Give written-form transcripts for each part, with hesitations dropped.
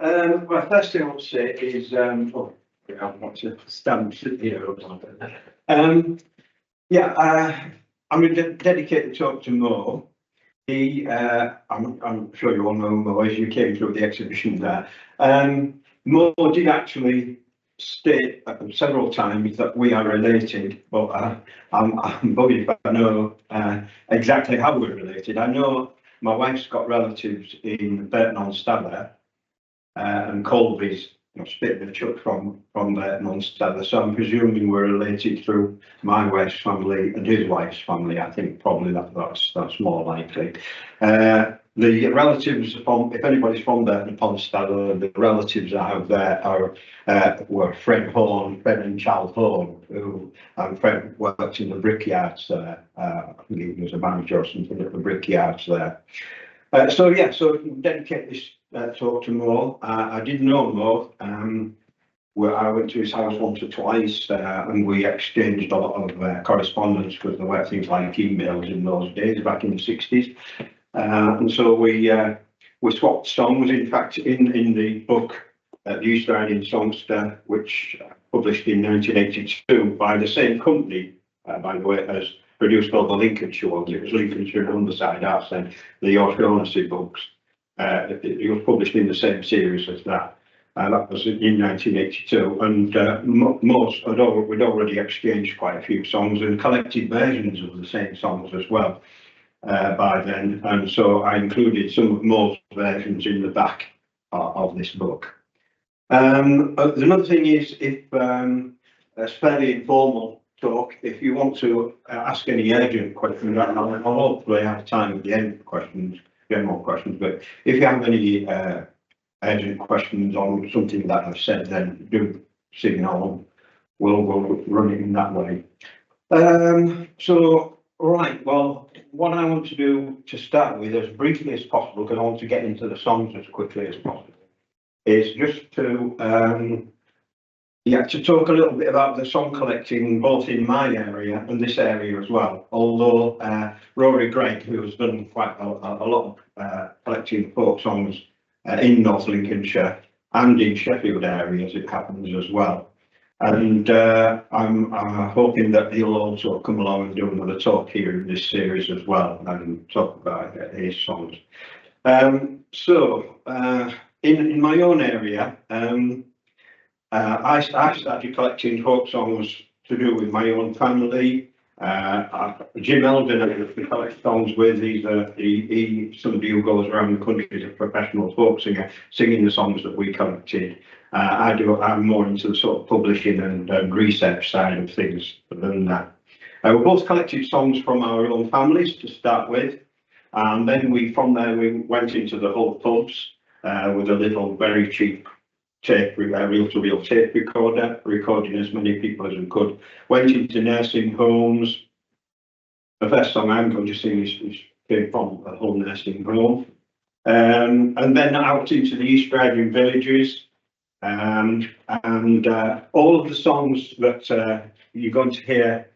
Well, first thing I want to say is, oh, I want to stand here. I'm going to dedicate the talk to Mo. I'm sure you all know Mo as you came through the exhibition there. Mo did actually state several times that we are related, but I'm buggered if I know exactly how we're related. I know my wife's got relatives in Burton-on-Stather, and Colby's spit the chuck from Burton-on-Stather, so I'm presuming we're related through my wife's family and his wife's family. I think probably that's more likely. The relatives from, if anybody's from Burton-upon-Stather, the relatives I have there were Fred and Charles Horn, and Fred worked in the brickyards there. I think he was a manager or something at the brickyards there. So dedicate this talk to Mo. I did know Mo. Where I went to his house once or twice, and we exchanged a lot of correspondence, because there were things like emails in those days back in the 60s. And so we swapped songs. In fact, in the book, The East Riding Songster, which published in 1982 by the same company, by the way, as produced all the Lincolnshire ones. It was Lincolnshire and Underside Arts, and the O'Shaughnessy books. It was published in the same series as that. That was in 1982, and we'd already exchanged quite a few songs and collected versions of the same songs as well by then, and so I included some of Mo's versions in the back of this book. Another thing is, if it's fairly informal talk, if you want to ask any urgent questions, I'll hopefully have time at the end for questions, general questions, but if you have any urgent questions on something that I've said, then do signal. We'll run it in that way. Right, well, what I want to do to start with, as briefly as possible, because I want to get into the songs as quickly as possible, is just to talk a little bit about the song collecting, both in my area and this area as well. Although Rory Gregg, who has done quite a lot of collecting folk songs in North Lincolnshire and in Sheffield area, as it happens as well. And I'm hoping that he'll also come along and do another talk here in this series as well, and talk about his songs. In my own area, I started collecting folk songs to do with my own family. Jim Eldon, I collect songs with. He's somebody who goes around the country as a professional folk singer, singing the songs that we collected. I'm more into the sort of publishing and research side of things than that. We both collected songs from our own families to start with, and then from there we went into the whole pubs with a little very cheap reel-to-reel tape recorder, recording as many people as we could. Went into nursing homes. The first song I'm going to sing is came from a whole nursing home, and then out into the East Riding villages, and all of the songs that you're going to hear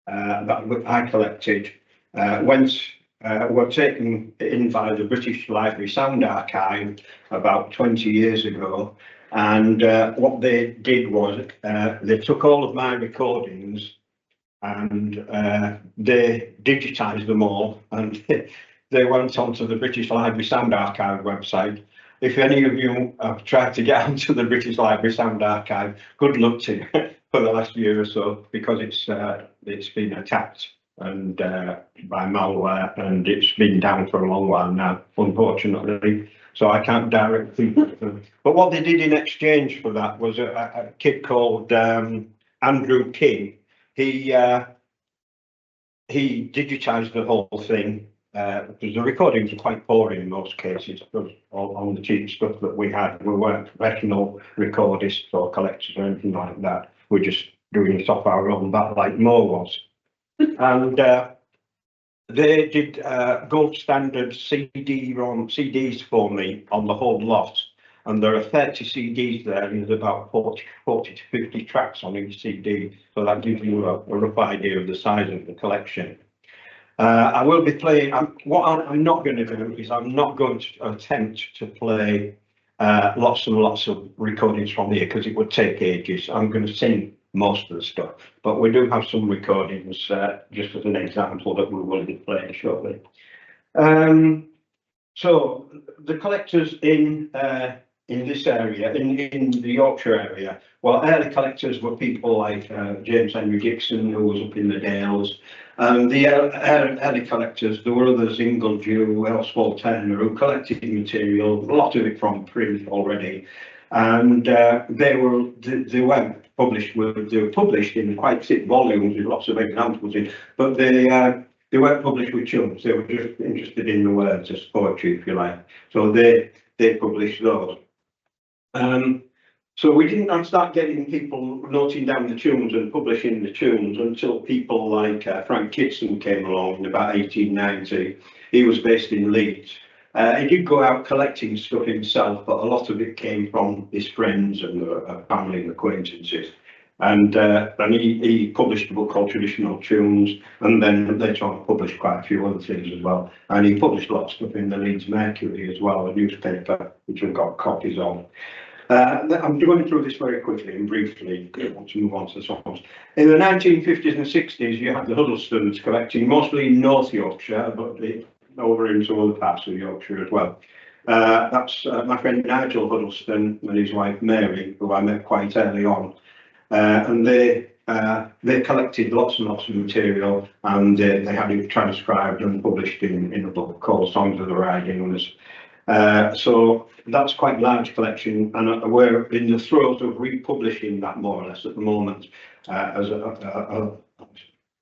that I collected were taken in by the British Library Sound Archive about 20 years ago. And what they did was they took all of my recordings and they digitized them all, and they went onto the British Library Sound Archive website. If any of you have tried to get onto the British Library Sound Archive, good luck to you for the last year or so, because it's been attacked and by malware, and it's been down for a long while now, unfortunately. So I can't directly. But what they did in exchange for that was a kid called Andrew King. He digitized the whole thing, because the recordings are quite poor in most cases, because on the cheap stuff that we had, we weren't professional recordists or collectors or anything like that. We're just doing it off our own bat, like Mo was. And they did gold standard CDs for me on the whole lot, and there are 30 CDs there, and there's about 40 to 50 tracks on each CD, so that gives you a rough idea of the size of the collection. I will be playing, what I'm not going to do is I'm not going to attempt to play lots and lots of recordings from here because it would take ages. I'm going to sing most of the stuff, but we do have some recordings just as an example that we will be playing shortly. So the collectors in this area, in the Yorkshire area, well, early collectors were people like James Henry Dixon, who was up in the Dales. The early collectors, there were others, Ingledew, Oswald Turner, who collected material, a lot of it from print already. And they weren't published they were published in quite thick volumes with lots of examples in, but they weren't published with chunks. They were just interested in the words as poetry, if you like. So they published those. So we didn't start getting people noting down the tunes and publishing the tunes until people like Frank Kitson came along in about 1890. He was based in Leeds. He did go out collecting stuff himself, but a lot of it came from his friends and family and acquaintances. And he published a book called Traditional Tunes, and then later on published quite a few other things as well. And he published lots of stuff in the Leeds Mercury as well, a newspaper which we've got copies of. I'm going through this very quickly and briefly. I want to move on to the songs. In the 1950s and 60s, you had the Huddlestons collecting, mostly in North Yorkshire, but over into other parts of Yorkshire as well. That's my friend Nigel Huddleston and his wife Mary, who I met quite early on. And they collected lots and lots of material, and they had it transcribed and published in a book called Songs of the Riding. So that's quite a large collection, and we're in the throes of republishing that more or less at the moment as a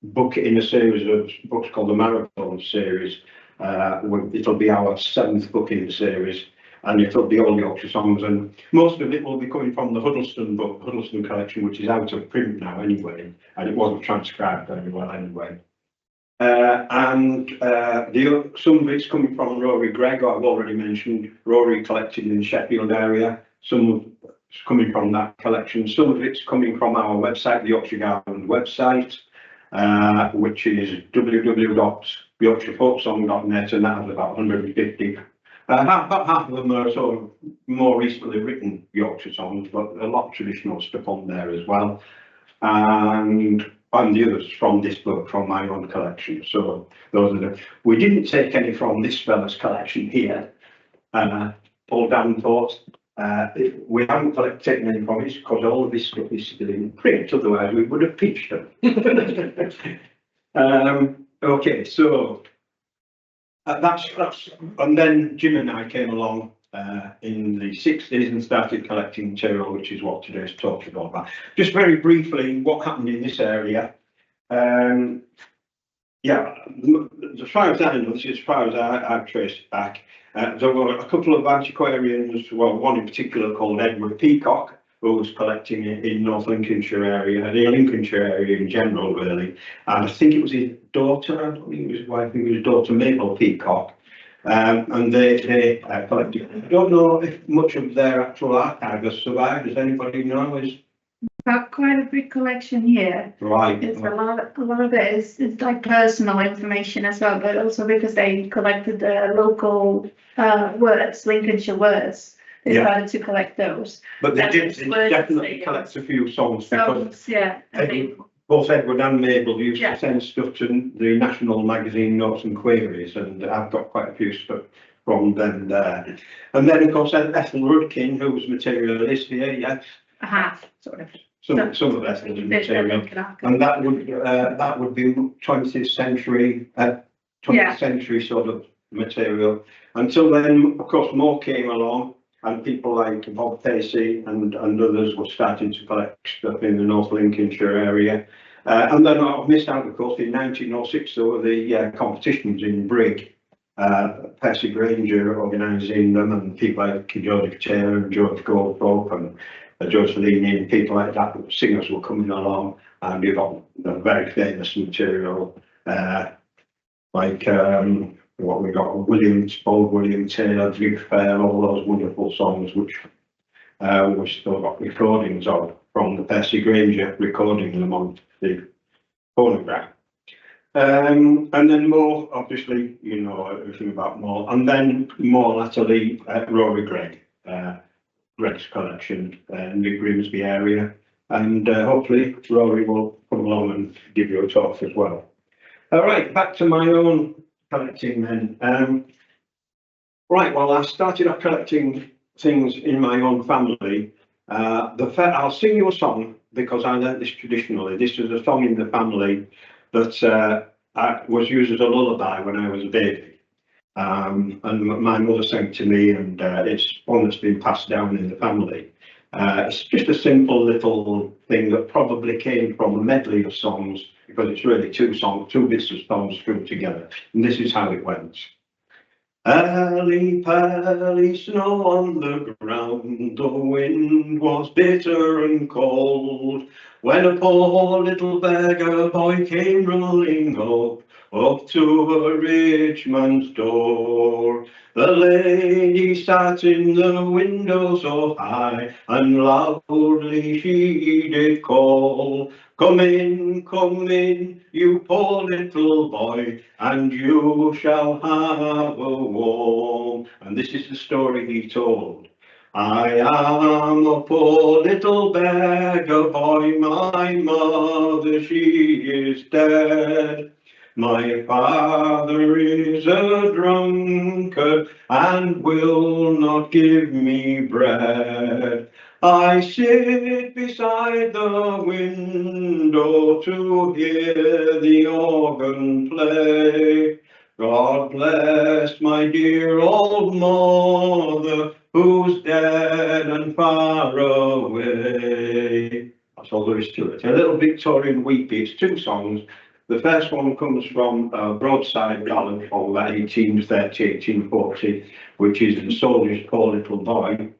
book in a series of books called the Marathon series. It'll be our 7th book in the series, and it'll be all Yorkshire songs, and most of it will be coming from the Huddleston book, Huddleston collection, which is out of print now anyway, and it wasn't transcribed very well anyway. Some of it's coming from Rory Gregg, who I've already mentioned. Rory collected in the Sheffield area. Some of it's coming from that collection. Some of it's coming from our website, the Yorkshire Garden website, which is www.yorkshirefolksong.net, and that has about 150. Half of them are sort of more recently written Yorkshire songs, but a lot of traditional stuff on there as well. And the others from this book, from my own collection. So those are we didn't take any from this fella's collection here, Paul Danforth. We haven't taken any from his because all of this stuff is still in print, otherwise we would have pitched them. Okay, so that's and then Jim and I came along in the 60s and started collecting material, which is what today's talk is all about. Just very briefly, what happened in this area. Yeah, as far as I know, this is as far as I've traced it back. There were a couple of antiquarians, well, one in particular called Edward Peacock, who was collecting in North Lincolnshire area, the Lincolnshire area in general, really. And I think it was his daughter, I don't think it was his wife, I think it was his daughter Mabel Peacock. And they collected. I don't know if much of their actual archive has survived. Does anybody know? Got quite a big collection here. Right. It's a lot of it is like personal information as well, but also because they collected the local words, Lincolnshire words. They started to collect those. But they did definitely collect a few songs because both Edward and Mabel used to send stuff to the national magazine Notes and Queries, and I've got quite a few stuff from them there. And then of course Ethel Rudkin, whose material is here, yes. Sort of. Some of Ethel's material, and that would be 20th century, 20th century sort of material. Until then, of course, more came along, and people like Bob Pacey and others were starting to collect stuff in the North Lincolnshire area. And then I missed out, of course, in 1906 there were the competitions in Brigg. Percy Granger organising them, and people like Joseph Taylor and George Goldthorpe and George Fellini and people like that, singers were coming along, and you got very famous material like what we got, William Taylor, Duke Fair, all those wonderful songs which we still got recordings of from the Percy Granger recording them on the phonograph. And then Mo, obviously, you know everything about Mo, and then more latterly Rory Gregg. Greg's collection in the Grimsby area, and hopefully Rory will come along and give you a talk as well. All right, back to my own collecting then. Right, well, I started off collecting things in my own family. I'll sing you a song because I learnt this traditionally. This is a song in the family that was used as a lullaby when I was a baby. And my mother sang to me, and it's one that's been passed down in the family. It's just a simple little thing that probably came from a medley of songs, because it's really two bits of songs strung together. And this is how it went. Pally, pally, snow on the ground, the wind was bitter and cold, when a poor little beggar boy came rolling up to a rich man's door. The lady sat in the window so high, and loudly she did call, come in, you poor little boy, and you shall have a warm. And this is the story he told. I am a poor little beggar boy, my mother she is dead. My father is a drunkard and will not give me bread. I sit beside the window to hear the organ play. God bless my dear old mother, who's dead and far away. That's all there is to it. A little Victorian weepy. It's two songs. The first one comes from a broadside ballad from 1830, 1840, which is The Soldier's Poor Little Boy.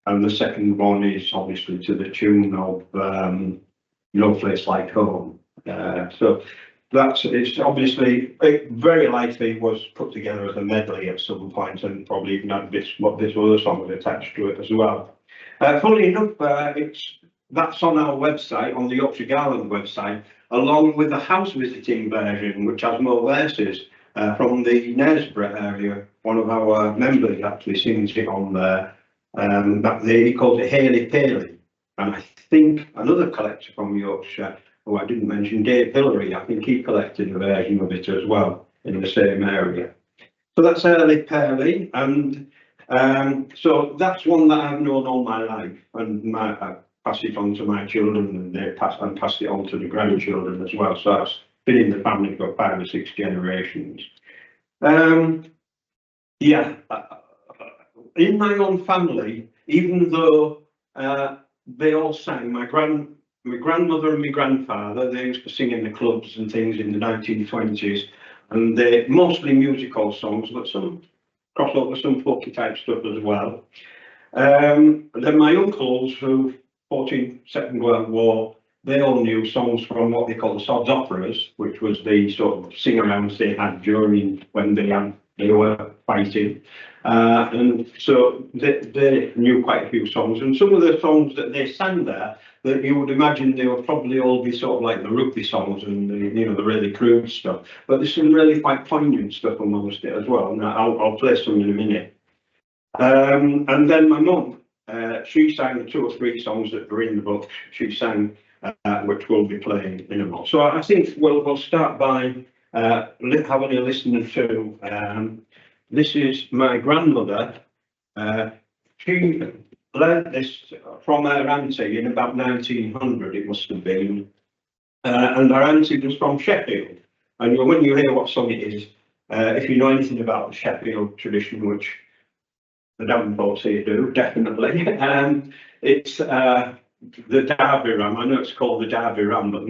And the second one is obviously to the tune of No Place Like Home. So it's obviously, it very likely was put together as a medley at some point, and probably even had this other song attached to it as well. Funnily enough, that's on our website, on the Yorkshire Garland website, along with the house visiting version, which has more verses from the Knaresborough area. One of our members actually sings it on there. He calls it Haley Paley. And I think another collector from Yorkshire, who I didn't mention, Dave Hillary, I think he collected a version of it as well in the same area. So that's Haley Paley, and so that's one that I've known all my life, and I pass it on to my children, and they pass it on to the grandchildren as well. So that's been in the family for 5 or 6 generations. In my own family, even though they all sang, my grandmother and my grandfather, they used to sing in the clubs and things in the 1920s, and they mostly musical songs, but some crossover, some folky type stuff as well. And then my uncles, who fought in Second World War, they all knew songs from what they call the sods operas, which was the sort of sing-arounds they had during when they were fighting. And so they knew quite a few songs, and some of the songs that they sang there, that you would imagine they would probably all be sort of like the rugby songs and the really crude stuff. But there's some really quite poignant stuff amongst it as well. And I'll play some in a minute. And then my mum, she sang 2 or 3 songs that were in the book. She sang, which we'll be playing in a moment. So I think we'll start by having a listen to. This is my grandmother. She learnt this from her auntie in about 1900, it must have been. And her auntie was from Sheffield. And when you hear what song it is, if you know anything about the Sheffield tradition, which the Davenports here do, definitely, it's the Derby Ram. I know it's called the Derby Ram, but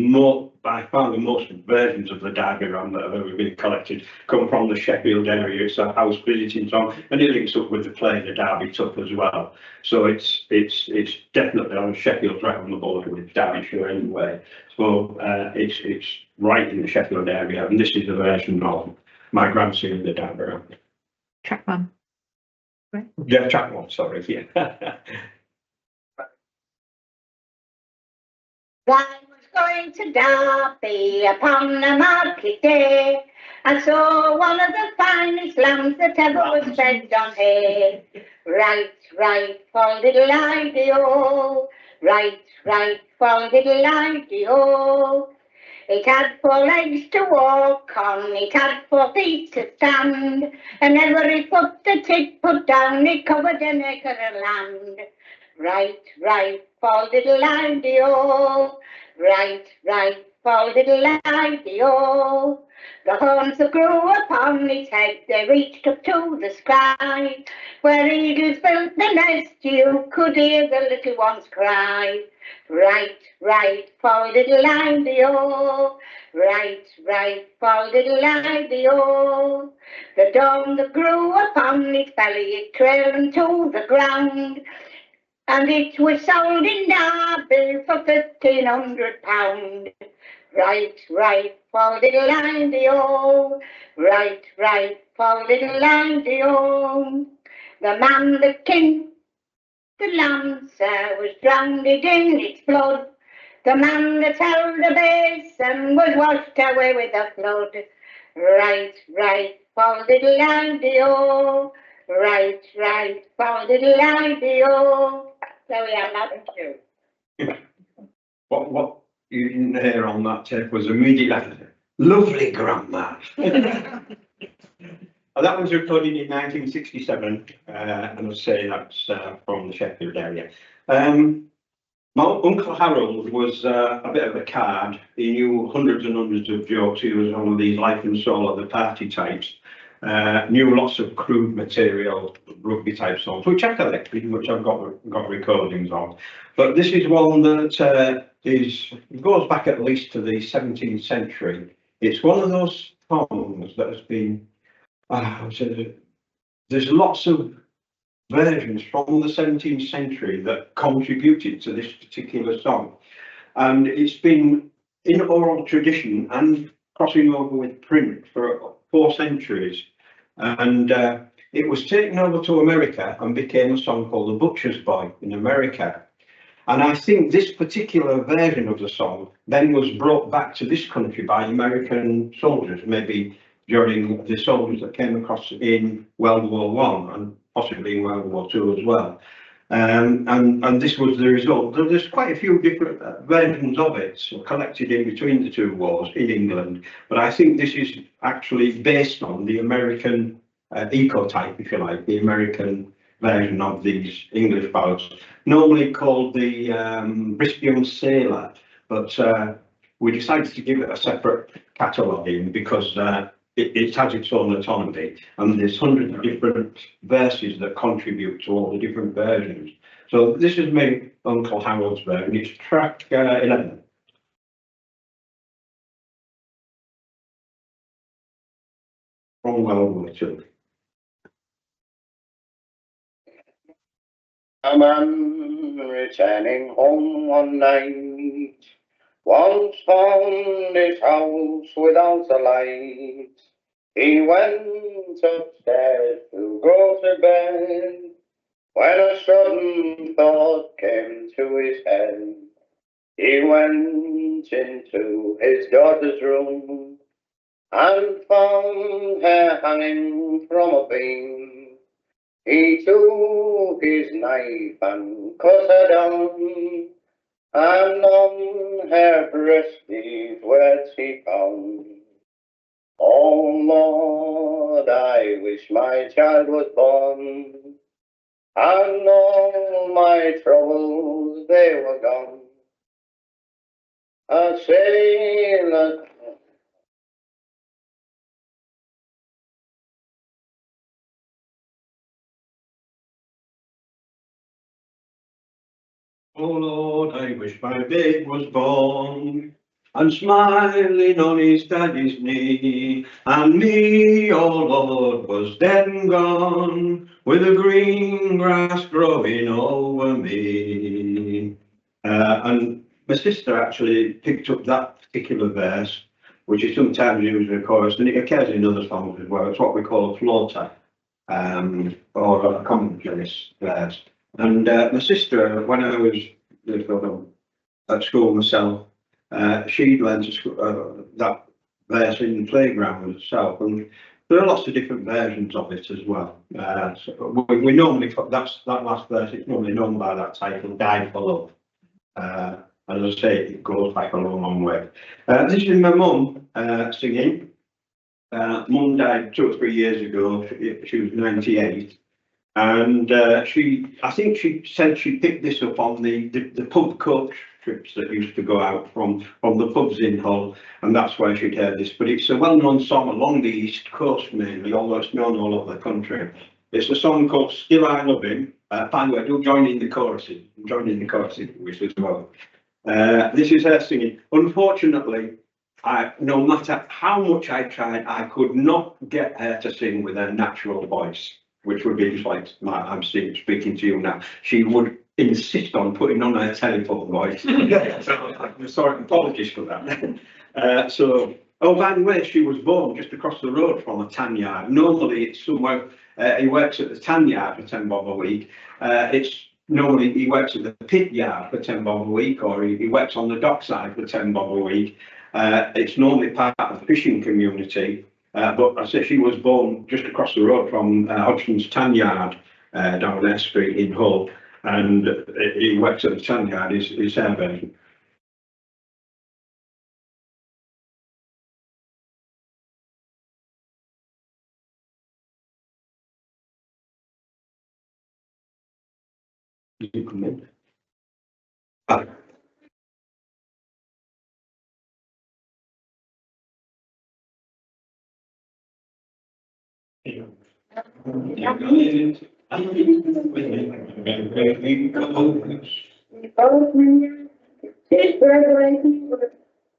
by far the most versions of the Derby Ram that have ever been collected come from the Sheffield area. It's a house visiting song, and it links up with the play The Derby Tuck as well. So it's definitely on Sheffield's right on the border with Derbyshire anyway. So it's right in the Sheffield area, and this is a version of my grandson, the Derby Ram. Track 1. Right. Yeah, track 1. Sorry. Yeah. I was going to Derby upon a market day. I saw one of the finest lambs that ever was fed on hay. Right, right, fall diddle I-de-o. Right, right, fall diddle I-de-o. It had 4 legs to walk on, it had 4 feet to stand, and every foot that it put down, it covered an acre of land. Right, right, fall diddle I-de-o. Right, right, fall diddle I-de-o. The horns that grew upon its head, they reached up to the sky. Where eagles built the nest, you could hear the little ones cry. Right, right, fall diddle I-de-o. Right, right, fall diddle I-de-o. The dawn that grew upon its belly, it trailed to the ground. And it was sold in Derby for £1,500. Right, right, fall diddle I-de-o. Right, right, fall diddle I-de-o. The man that kinked the lamb, sir, was drowned in its blood. The man that held the basin was washed away with the flood. Right, right, fall diddle I-de-o. Right, right, fall diddle I-de-o. There we are, now, thank you. What you didn't hear on that tape was immediately, lovely grandma. That was recorded in 1967, and I say that's from the Sheffield area. My Uncle Harold was a bit of a card. He knew hundreds and hundreds of jokes. He was one of these life and soul of the party types. Knew lots of crude material, rugby type songs, which I collected, which I've got recordings of. But this is one that goes back at least to the 17th century. It's one of those songs that has been, there's lots of versions from the 17th century that contributed to this particular song. And it's been in oral tradition and crossing over with print for 4 centuries. And it was taken over to America and became a song called The Butcher's Boy in America. And I think this particular version of the song then was brought back to this country by American soldiers, maybe during the soldiers that came across in World War I and possibly in World War II as well. And this was the result. There's quite a few different versions of it collected in between the 2 wars in England, but I think this is actually based on the American ecotype, if you like, the American version of these English ballads, normally called the Bristian Sailor, but we decided to give it a separate cataloguing because it has its own autonomy, and there's hundreds of different verses that contribute to all the different versions. So this is my Uncle Harold's version. It's track 11. From World War II. A man returning home one night once found his house without a light. He went upstairs to go to bed when a sudden thought came to his head. He went into his daughter's room and found her hanging from a beam. He took his knife and cut her down, and on her breast these words he found. Oh Lord, I wish my child was born, and all my troubles they were gone. A sailor. Oh Lord, I wish my babe was born, and smiling on his daddy's knee, and me, oh Lord, was dead and gone, with the green grass growing over me. And my sister actually picked up that particular verse, which is sometimes used in a chorus, and it occurs in other songs as well. It's what we call a floater, or a commonplace verse. And my sister, when I was at school myself, She'd learned that verse in the playground herself, and there are lots of different versions of it as well. So we normally, that last verse, it's normally known by that title, Die for Love. As I say, it goes back a long, long way. This is my mum singing. Mum died 2 or 3 years ago. She was 98. And I think she said she picked this up on the pub coach trips that used to go out from the pubs in Hull, and that's where she'd heard this. But it's a well-known song along the East Coast mainly, although it's known all over the country. It's a song called Still I Love Him. By the way, do join in the choruses. Join in the choruses as well. This is her singing. Unfortunately, no matter how much I tried, I could not get her to sing with her natural voice, which would be just like I'm speaking to you now. She would insist on putting on her telephone voice. So I'm sorry, apologies for that. Oh, by the way, she was born just across the road from a tan yard. Normally, it's somewhere, he works at the tan yard for 10 bob a week. Normally, he works at the pit yard for 10 bob a week, or he works on the dockside for 10 bob a week. It's normally part of the fishing community. But I say she was born just across the road from Hodgson's Tan Yard down their street in Hull, and he works at the Tan Yard, his hair version. Did you come in?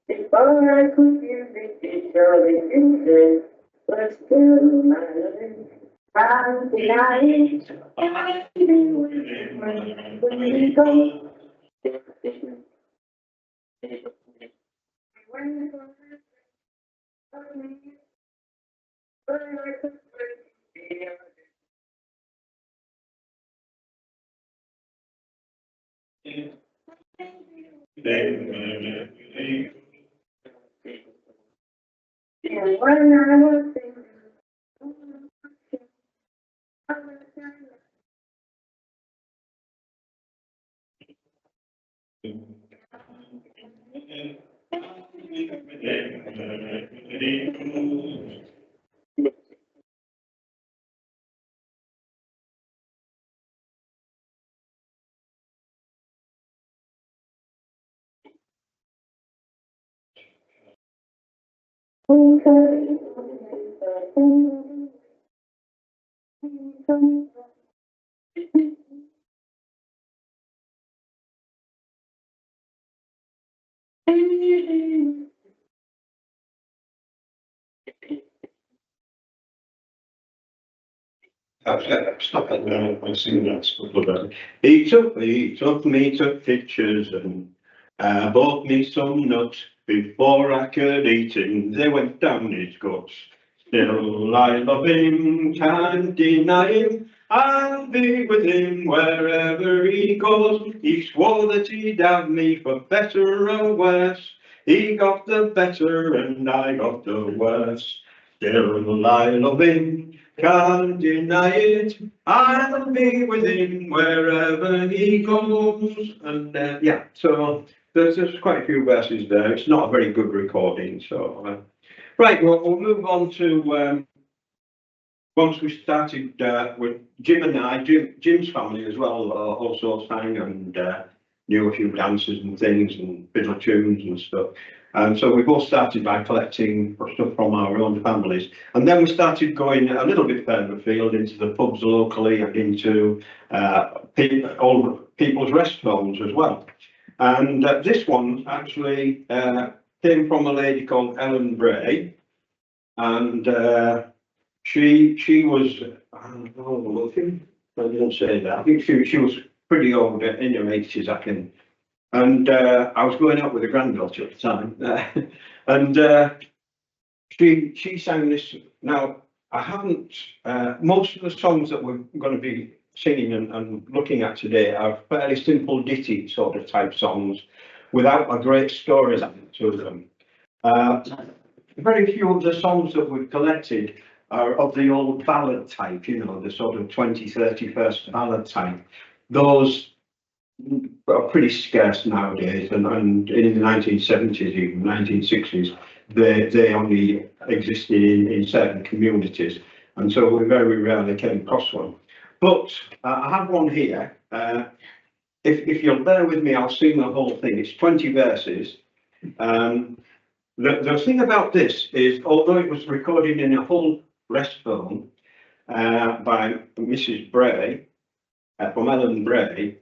Before I could use it, surely you said, but still my love, I'll deny it. When we go, Stop it there. I sing that stuff about it. He took me to pictures and bought me some nuts. Before I could eat him, they went down his guts. Still I love him, can't deny him. I'll be with him wherever he goes. He swore that he'd have me for better or worse. He got the better and I got the worse. Still I love him, can't deny it. I'll be with him wherever he goes. And yeah, so there's quite a few verses there. It's not a very good recording. So right, well, we'll move on to once we started with Jim and I. Jim's family as well also sang and knew a few dances and things and fiddle tunes and stuff. And so we both started by collecting stuff from our own families. And then we started going a little bit further afield into the pubs locally and into old people's rest homes as well. And this one actually came from a lady called Ellen Bray. And she was, I don't know, I didn't say that. I think she was pretty old, in her 80s, I think. And I was going out with a granddaughter at the time, and she sang this. Now, I haven't, most of the songs that we're going to be singing and looking at today are fairly simple ditty sort of type songs, without a great story to them. Very few of the songs that we've collected are of the old ballad type, you know, the sort of 20, 30 verse ballad type. Those are pretty scarce nowadays, and in the 1970s, even 1960s, they only existed in certain communities, and so we very rarely came across one. But I have one here. If you'll bear with me, I'll sing the whole thing. It's 20 verses. The thing about this is, although it was recorded in a whole rest film by Mrs. Bray, from Ellen Bray,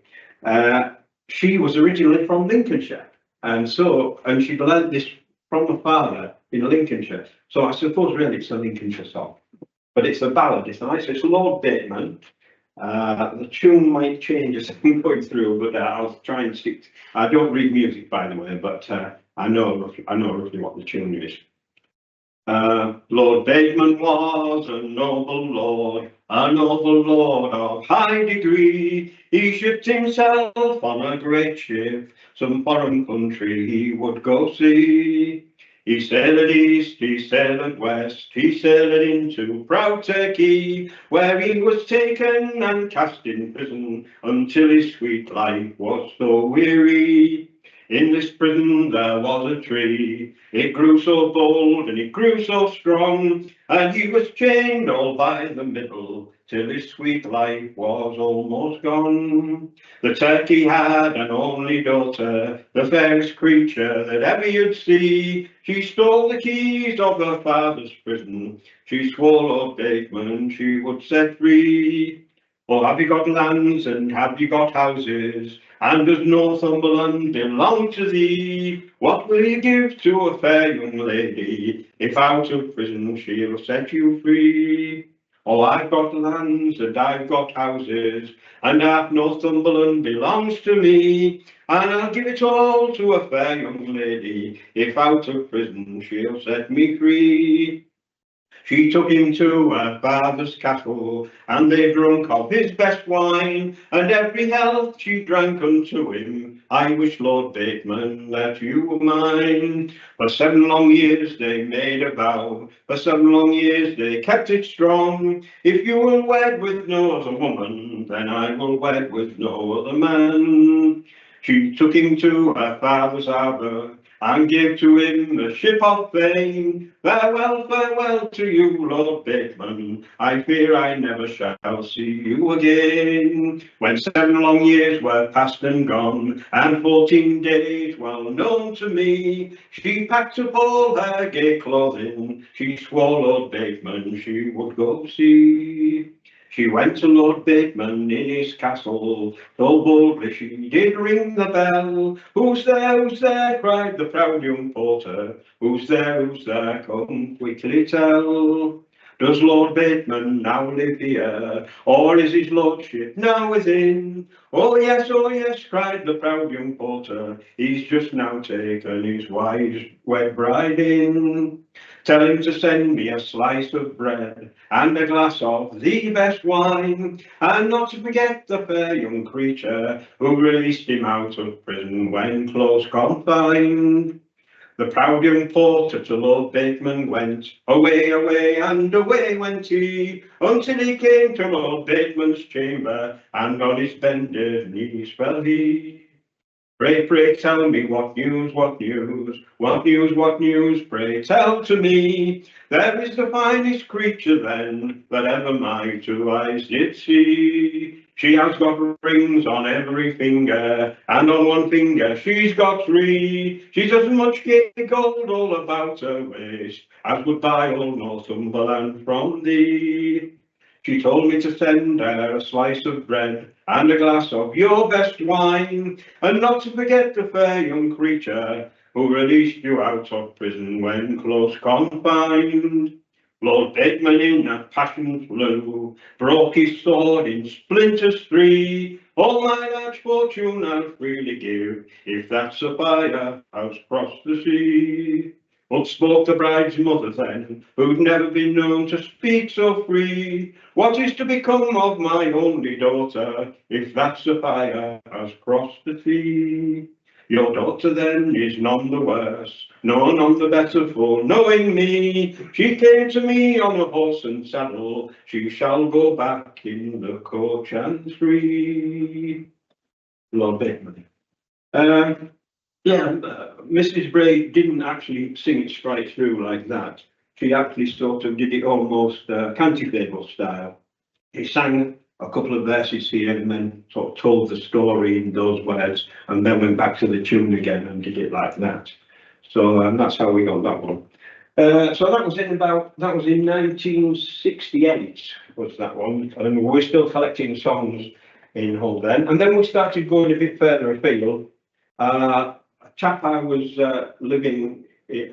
she was originally from Lincolnshire, and she learned this from her father in Lincolnshire. So I suppose really it's a Lincolnshire song, but it's a ballad. It's nice. It's Lord Bateman. The tune might change as I'm going through, but I'll try and stick. I don't read music, by the way, but I know roughly what the tune is. Lord Bateman was a noble lord of high degree. He shipped himself on a great ship, some foreign country he would go see. He sailed east, he sailed west, he sailed into proud Turkey, where he was taken and cast in prison until his sweet life was so weary. In this prison there was a tree, it grew so bold and it grew so strong, and he was chained all by the middle, till his sweet life was almost gone. The turkey had an only daughter, the fairest creature that ever you'd see. She stole the keys of her father's prison, she swore Lord Bateman she would set free. Oh, have you got lands and have you got houses? And does Northumberland belong to thee? What will you give to a fair young lady, if out of prison she'll set you free? Oh, I've got lands and I've got houses, and half Northumberland belongs to me, and I'll give it all to a fair young lady, if out of prison she'll set me free. She took him to her father's castle, and they drunk of his best wine, and every health she drank unto him. I wish, Lord Bateman, that you were mine. For 7 long years they made a vow, for 7 long years they kept it strong. If you will wed with no other woman, then I will wed with no other man. She took him to her father's harbour, and gave to him the ship of fame. Farewell, farewell to you, Lord Bateman, I fear I never shall see you again. When 7 long years were past and gone, and 14 days well known to me, she packed up all her gay clothing, she swore Lord Bateman she would go see. She went to Lord Bateman in his castle, so boldly she did ring the bell. Who's there, who's there, cried the proud young porter, who's there, come quickly tell. Does Lord Bateman now live here, or is his lordship now within? Oh yes, cried the proud young porter, he's just now taken his wed bride in. Tell him to send me a slice of bread and a glass of the best wine, and not to forget the fair young creature who released him out of prison when close confined. The proud young porter to Lord Bateman went, away, away, and away went he, until he came to Lord Bateman's chamber, and on his bended knees fell he. Pray, pray tell me what news, pray tell to me. There is the finest creature then, that ever my 2 eyes did see. She has got rings on every finger, and on one finger she's got 3. She's as much gay gold all about her waist, as would buy all Northumberland from thee. She told me to send her a slice of bread and a glass of your best wine, and not to forget the fair young creature who released you out of prison when close confined. Lord Bateman in a passion flew, broke his sword in splinters 3. All my large fortune I'll freely give, if that sapphire has crossed the sea. But spoke the bride's mother then, who'd never been known to speak so free. What is to become of my only daughter, if that sapphire has crossed the sea? Your daughter then is none the worse, no, none the better for knowing me. She came to me on a horse and saddle, she shall go back in the coach and three. Lord Bateman. Mrs. Bray didn't actually sing it straight through like that. She actually sort of did it almost canticle style. He sang a couple of verses here and then sort of told the story in those words and then went back to the tune again and did it like that. So that's how we got that one. So that was in 1968 was that one, and we're still collecting songs in Hull then. And then we started going a bit further afield. A chap I was living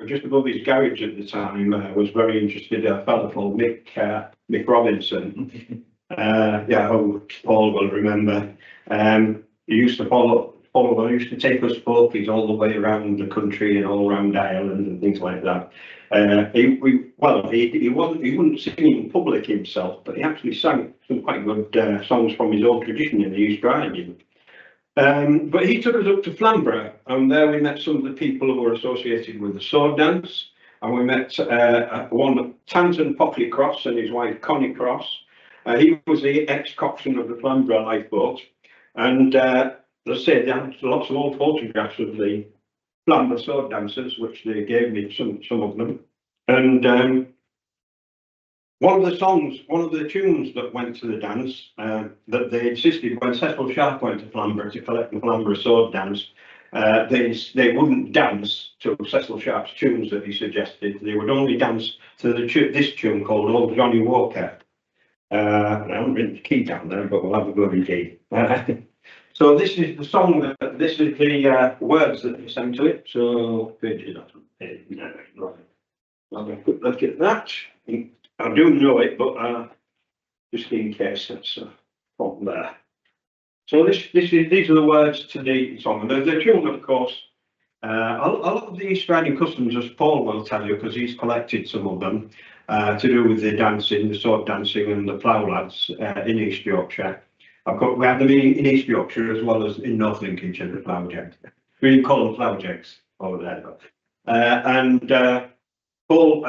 just above his garage at the time was very interested, a fellow called Mick Robinson. Who Paul will remember. He used to he used to take us folkies all the way around the country and all around Ireland and things like that. He wouldn't sing in public himself, but he actually sang some quite good songs from his own tradition in the East Riding. But he took us up to Flamborough, and there we met some of the people who were associated with the sword dance, and we met one Tanton Pocket Cross and his wife Connie Cross. He was the ex-coxswain of the Flamborough lifeboat, and as I say, they had lots of old photographs of the Flamborough sword dancers, which they gave me some of them. And one of the tunes that went to the dance that they insisted when Cecil Sharp went to Flamborough to collect the Flamborough sword dance, they wouldn't dance to Cecil Sharp's tunes that he suggested. They would only dance to this tune called Old Johnny Walker. I haven't written the key down there, but we'll have a go in key. So this is the song, this is the words that they sang to it. So, I'll have a quick look at that. I do know it, but just in case that's from there. So these are the words to the song. The tune, of course, a lot of the East Riding customs, as Paul will tell you, because he's collected some of them, to do with the dancing, the sword dancing and the plough lads in East Yorkshire. We have them in East Yorkshire as well as in North Lincolnshire, the plough jags. We didn't call them plough jags over there. And Paul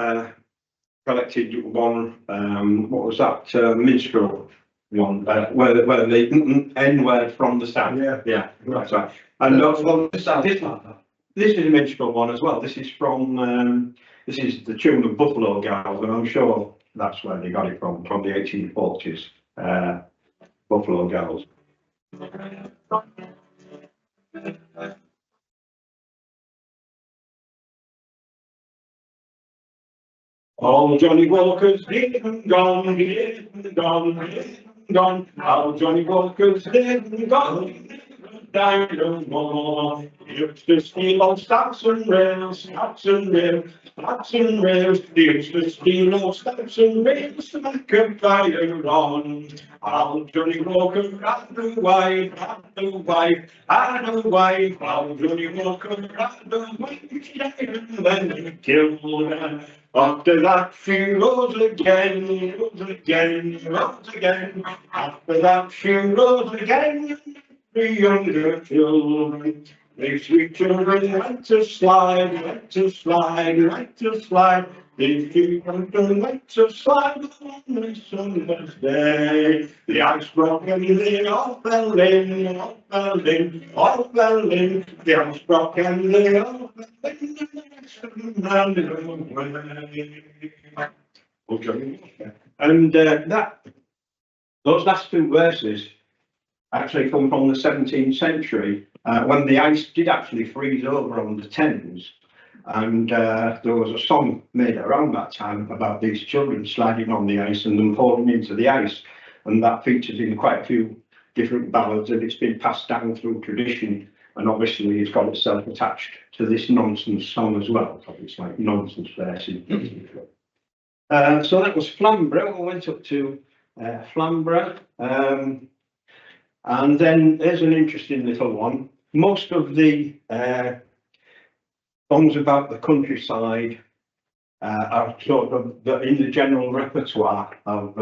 collected one, what was that, minstrel one, where the N word from the south. Yeah, that's right. And from the south, this is a minstrel one as well. This is from, this is the tune of Buffalo Gals, and I'm sure that's where they got it from the 1840s. Buffalo Gals. All Johnny Walker's dead and gone, dead and gone, dead and gone. All Johnny Walker's dead and gone, died no more. He used to steal on stocks and rails, stocks and rails, stocks and rails. He used to steal on stocks and rails to make a fire on. All Johnny Walker had a wife, had a wife, had a wife. All Johnny Walker had a wife, she died and then he killed her. After that she rose again, rose again, rose again. After that she rose again, the younger children. The sweet children went to slide, went to slide, went to slide. The sweet children went to slide on the summer's day. The ice broke and they all fell in, all fell in, all fell in. The ice broke and they all fell in, and the and those last two verses actually come from the 17th century, when the ice did actually freeze over on the Thames, and there was a song made around that time about these children sliding on the ice and them falling into the ice, and that features in quite a few different ballads, and it's been passed down through tradition, and obviously it's got itself attached to this nonsense song as well, so it's like nonsense verses. So that was Flamborough. We went up to Flamborough, and then there's an interesting little one. Most of the songs about the countryside are sort of in the general repertoire of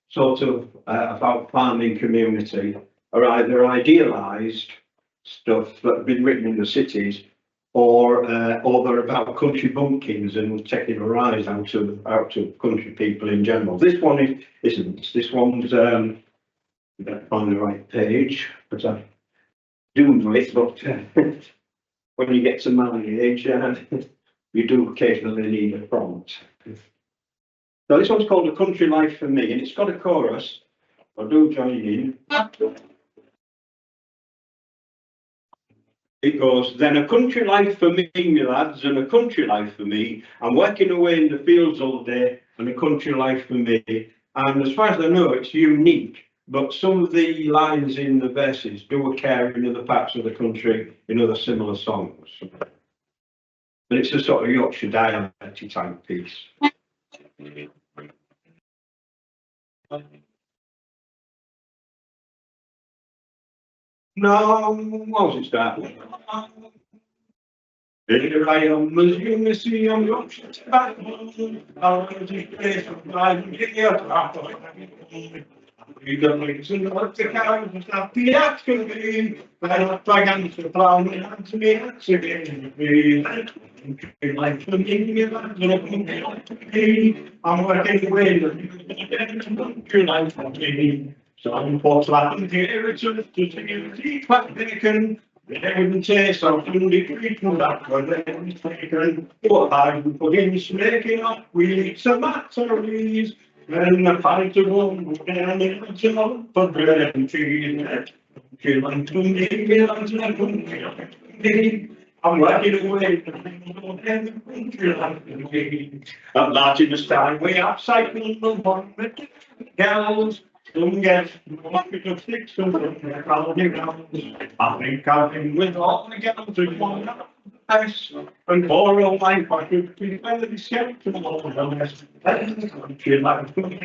sort of about farming community, are either idealised stuff that have been written in the cities, or they're about country bumpkins and taking a rise out of country people in general. This one isn't. This one's I don't find the right page, but I do know it. But when you get to my age, you do occasionally need a prompt. So this one's called A Country Life for Me, and it's got a chorus. I do join in. It goes, then a country life for me, my lads, and a country life for me. I'm working away in the fields all day, and a country life for me. And as far as I know, it's unique, but some of the lines in the verses do occur in other parts of the country, in other similar songs. But it's a sort of Yorkshire dialect type piece. No, what was it start with? Here I am, as you may see, I'm Yorkshire tobacco. I'll just play some blind and get your top. You don't like to know what the cows and stuff the axe can be. But I'm trying to plow me and to me, that's again. Like for me, I'm working away, you like for me. So I'm Portland here, it's a to fat bacon. They wouldn't taste of fundy treatment that could then taken. What I'm putting smaking up, we eat some batteries. Then a pint of rum, and a job for bread and cheese. She like to me, I'm working away at large time we have cycling the one with gals. Some get bucket of sticks and they're crowding round. I think I've been with all the gals in one house. And for all my pocket, we fairly scared to all the rest. She like to me,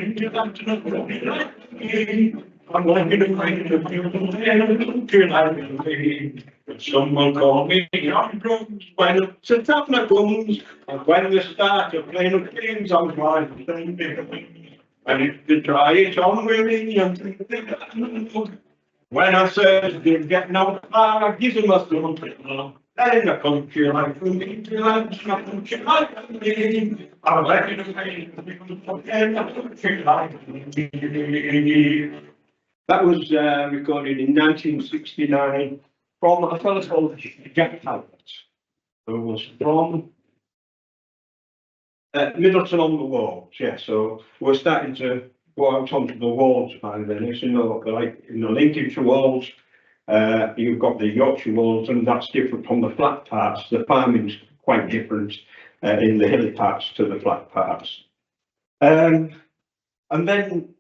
I'm working away in the beautiful country life for me. Someone call me on drums when it's a tough comes, and when they start to play the games, I'm trying to think. And if you try it on with me, I'm thinking. When I said they get no far, I give them a something. Then a country life for me, country life for me. I'm working away in the country life for me. That was recorded in 1969 from a fellow called Jack Talbot, who was from Middleton on the Wolds. Yeah, so we're starting to go out onto the Wolds by then. As you know, like in the Lincolnshire Wolds, you've got the Yorkshire Wolds, and that's different from the flat parts. The farming's quite different in the hilly parts to the flat parts. And then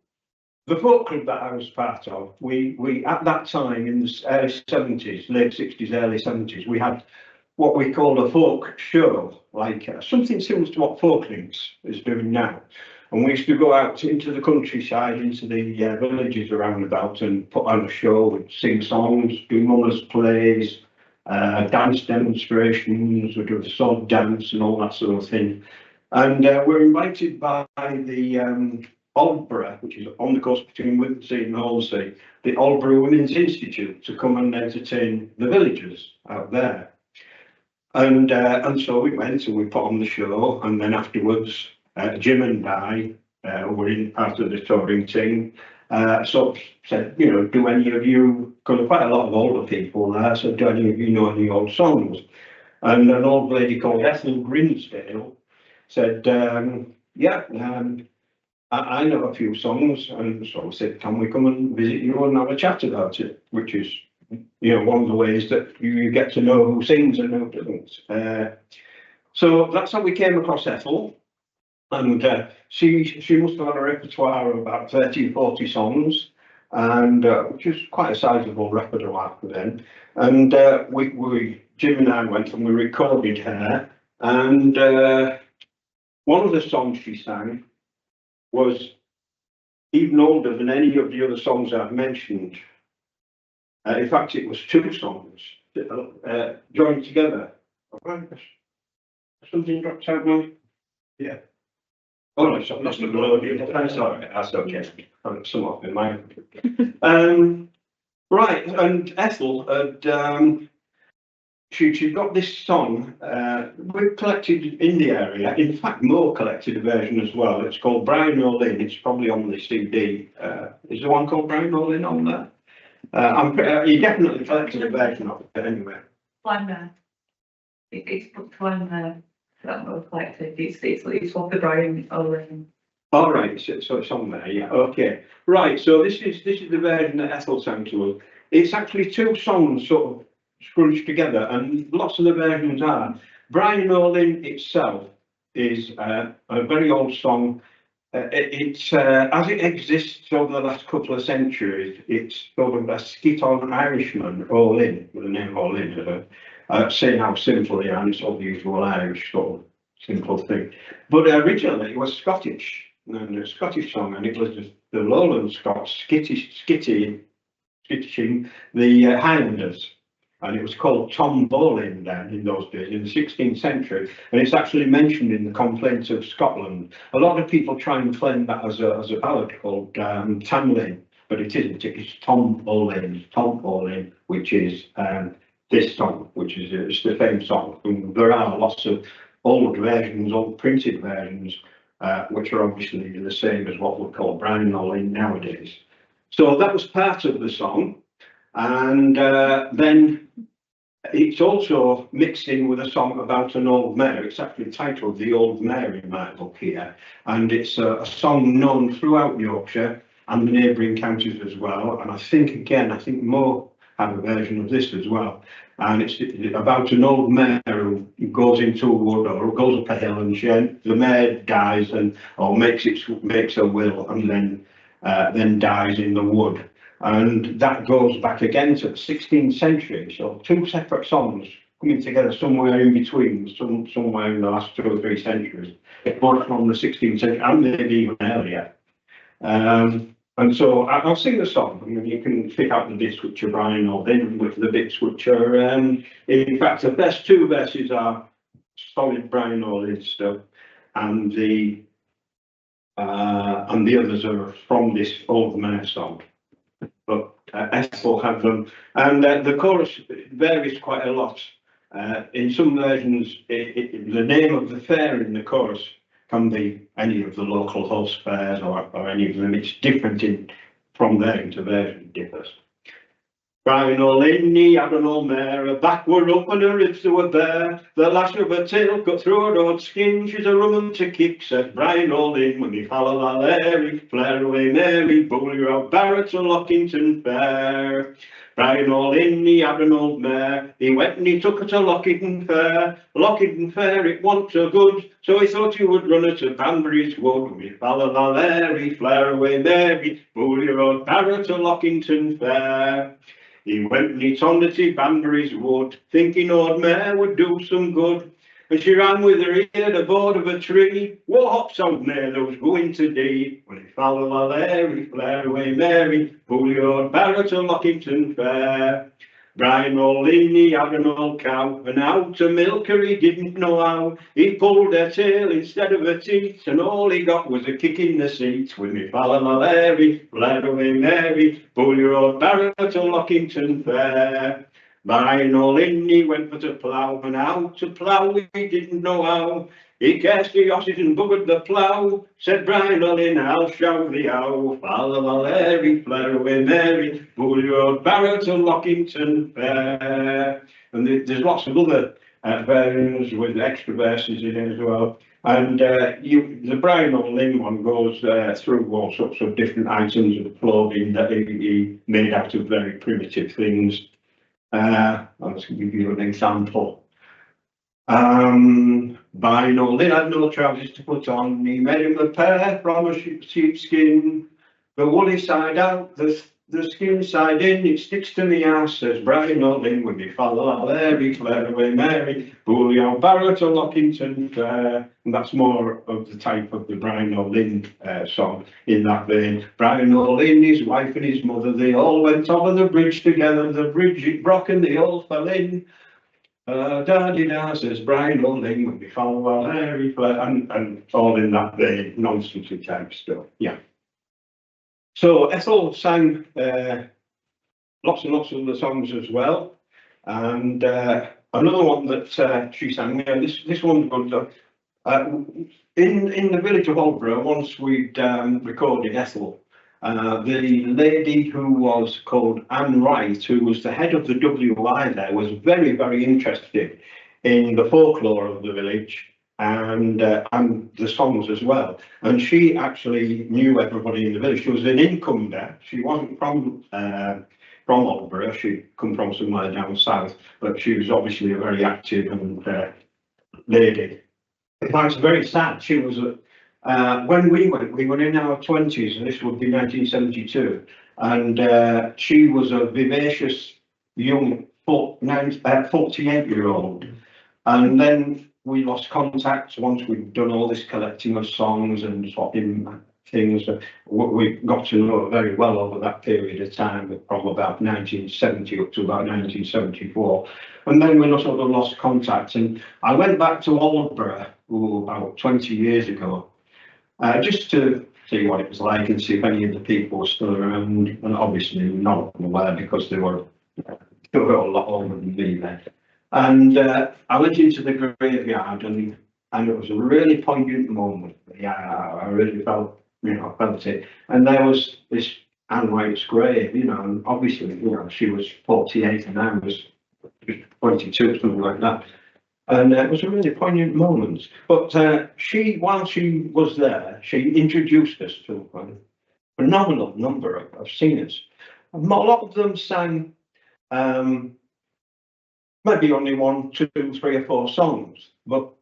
the folk club that I was part of, we at that time in the early 70s, late 60s, early 70s, we had what we call a folk show, like something similar to what Folklinks is doing now. And we used to go out into the countryside, into the villages around about and put on a show, we'd sing songs, do mummers plays, dance demonstrations, we'd do a sword dance and all that sort of thing. And we're invited by the Aldborough, which is on the coast between Withensea and Halsey, the Aldborough Women's Institute, to come and entertain the villagers out there. And so we went and we put on the show, and then afterwards, Jim and I, who were in part of the touring team, sort of said, you know, do any of you, because quite a lot of older people there, so do any of you know any old songs? And an old lady called Ethel Grinsdale said, I know a few songs, and so I said, can we come and visit you and have a chat about it? Which is, you know, one of the ways that you get to know who sings and who doesn't. So that's how we came across Ethel, and she must have had a repertoire of about 30 or 40 songs, and which is quite a sizable repertoire for then. And Jim and I went and we recorded her, and one of the songs she sang was even older than any of the other songs I've mentioned. In fact, it was two songs joined together. Something dropped out now? Yeah. Oh no, so that's the melody. That's okay. I've got some off in mind. Right, and Ethel had she got this song. We've collected in the area. In fact, Mo collected a version as well. It's called Brian O'Lynn. It's probably on the CD. Is the one called Brian O'Lynn on there? You definitely collected a version of it anyway. One there. It's booked one there. That was collected. It's what the Brian Owen. All right, so it's on there, yeah. Okay, right. So this is the version that Ethel sang to us. It's actually two songs sort of scrunched together, and lots of the versions are. Brian O'Lynn itself is a very old song. It's as it exists over the last couple of centuries. It's sort of a skit on Irishman, O'Lynn, with the name O'Lynn, saying how simple they are, and it's all the usual Irish sort of simple thing. But originally it was Scottish, and a Scottish song, and it was the Lowland Scots skitishing the Highlanders. And it was called Tom Bowling then in those days, in the 16th century. And it's actually mentioned in the Complaints of Scotland. A lot of people try and claim that as a ballad called Tamlin, but it isn't. It's Tom Bowling, which is this song, which is it's the same song. And there are lots of old versions, old printed versions, which are obviously the same as what we call Brian O'Lynn nowadays. So that was part of the song. And then it's also mixed in with a song about an old mare. It's actually titled The Old Mare in my book here. And it's a song known throughout Yorkshire and the neighbouring counties as well. And I think Mo had a version of this as well. And it's about an old mare who goes into a wood or goes up a hill, and the mare dies or makes a will, and then dies in the wood. And that goes back again to the 16th century. So two separate songs coming together somewhere in between, somewhere in the last 2 or 3 centuries, both from the 16th century and maybe even earlier. And so I'll sing the song. I mean, you can pick out the bits which are Brian O'Lynn, with the bits which are, in fact, the best 2 verses are solid Brian O'Lynn stuff, and the others are from this Old Mare song. But Ethel had them, and the chorus varies quite a lot. In some versions, the name of the fair in the chorus can be any of the local host fairs or any of them. It's different from version to version, differs. Brian O'Lynn, he had an old mare, her back were up and her ribs they were bare. The lash of her tail cut through her old skin, she's a rum un to kick, said Brian O'Lynn, when he follow la Larry, flare away Mary, bully out Barrett to Lockington Fair. Brian O'Lynn, he had an old mare, he went and he took her to Lockington Fair. Lockington Fair, it wasn't so good, so he thought he would run her to Banbury's Wood. When he follow la Larry, flare away Mary, bully out Barrett to Lockington Fair. He went and he turned to Banbury's Wood, thinking old mare would do some good. And she ran with her ear aboard of a tree. What hops old mare those going to do? When he followed la Larry, flare away Mary, bully old Barrett to Lockington Fair. Brian O'Lynn, he had an old cow, and how to milk her he didn't know how. He pulled her tail instead of her teeth, and all he got was a kick in the seat. With me fella la Larry, flare away Mary, pull your old Barrett to Lockington Fair. Brian O'Lynn, he went for to plough, and how to plough he didn't know how. He cast the horses and buggered the plough, said Brian O'Lynn, I'll show thee how. Follow la Larry, flare away Mary, pull your old Barrett to Lockington Fair. And there's lots of other versions with extra verses in it as well. And the Brian O'Lynn one goes through all sorts of different items of clothing that he made out of very primitive things. I'll just give you an example. Brian O'Lynn had no trousers to put on. He made him a pair from a sheepskin, the woolly side out, the skin side in. It sticks to me ass, says Brian O'Lynn, when me follow Larry, flare away Mary, bully out Barrett to Lockington Fair. And that's more of the type of the Brian O'Lynn song in that vein. Brian O'Lynn, his wife and his mother, they all went over the bridge together. The bridge it broke and they all fell in. Da-de-da, says Brian O'Lynn, when we follow Larry, and all in that vein, nonsense type stuff. Yeah. So Ethel sang lots and lots of other songs as well. And another one that she sang, this one was in the village of Aldborough. Once we'd recorded Ethel. The lady who was called Anne Wright, who was the head of the WI there, was very, very interested in the folklore of the village and the songs as well. And she actually knew everybody in the village. She was an incomer. She wasn't from Aldborough. She'd come from somewhere down south, but she was obviously a very active and lady. In fact, it's very sad. She was when we went, we were in our 20s, and this would be 1972. And she was a vivacious young 48-year-old. And then we lost contact once we'd done all this collecting of songs and swapping things. We got to know her very well over that period of time, from about 1970 up to about 1974. And then we sort of lost contact. And I went back to Aldborough about 20 years ago, just to see what it was like and see if any of the people were still around. And obviously none of them were, because they were a lot older than me then. And I went into the graveyard, and it was a really poignant moment. Yeah, I really felt it. And there was this Anne Wright's grave, and obviously, she was 48 and I was 22, something like that. And it was a really poignant moment. But while she was there, she introduced us to a phenomenal number of singers. A lot of them sang maybe only 1, 2, 3 or 4 songs, but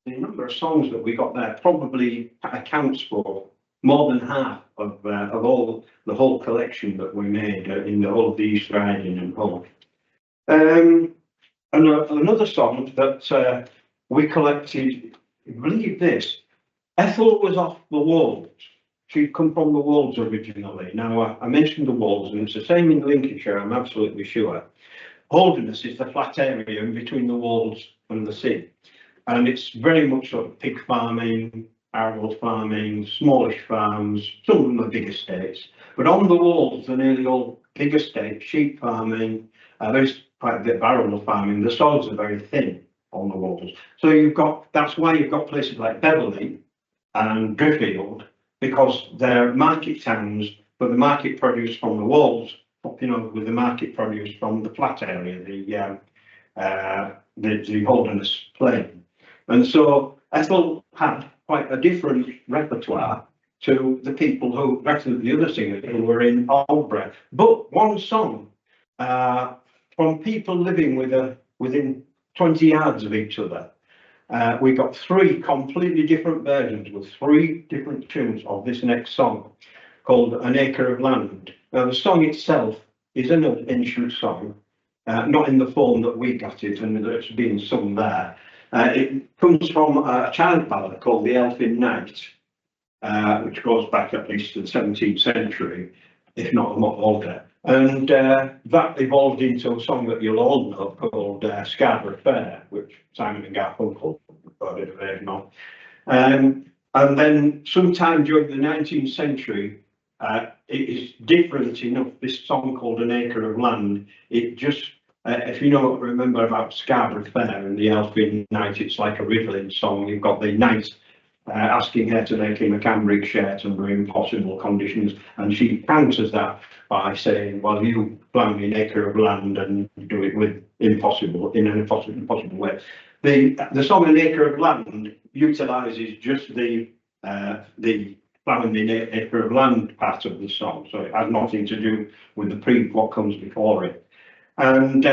the number of songs that we got there probably accounts for more than half of all the whole collection that we made in the whole of the East Riding and whole. And another song that we collected, believe this, Ethel was off the Wolds. She'd come from the Wolds originally. Now, I mentioned the Wolds, and it's the same in Lincolnshire, I'm absolutely sure. Holderness is the flat area in between the Wolds and the sea. And it's very much sort of pig farming, arable farming, smallish farms, some of them are big estates. But on the Wolds, they're nearly all big estates, sheep farming, there's quite a bit of arable farming. The soils are very thin on the Wolds. So that's why you've got places like Beverley and Driffield, because they're market towns, but the market produce from the Wolds, with the market produce from the flat area, the Holderness plain. And so Ethel had quite a different repertoire to the people who, actually the other singers who were in Aldborough. But one song from people living within 20 yards of each other, we got 3 completely different versions with 3 different tunes of this next song called An Acre of Land. Now the song itself is an ancient song, not in the form that we got it and it's being sung there. It comes from a child ballad called The Elfin Knight, which goes back at least to the 17th century, if not a lot older. And that evolved into a song that you'll all know called Scarborough Fair, which Simon and Garfunkel recorded a version of. And then sometime during the 19th century, it is different enough, this song called An Acre of Land, it just, if you remember about Scarborough Fair and the Elfin Knight, it's like a riddling song. You've got the knight asking her to make him a cambric shirt under impossible conditions, and she counters that by saying, well, you plough me an acre of land and do it in an impossible way. The song An Acre of Land utilises just the ploughing the acre of land part of the song, so it has nothing to do with what comes before it. And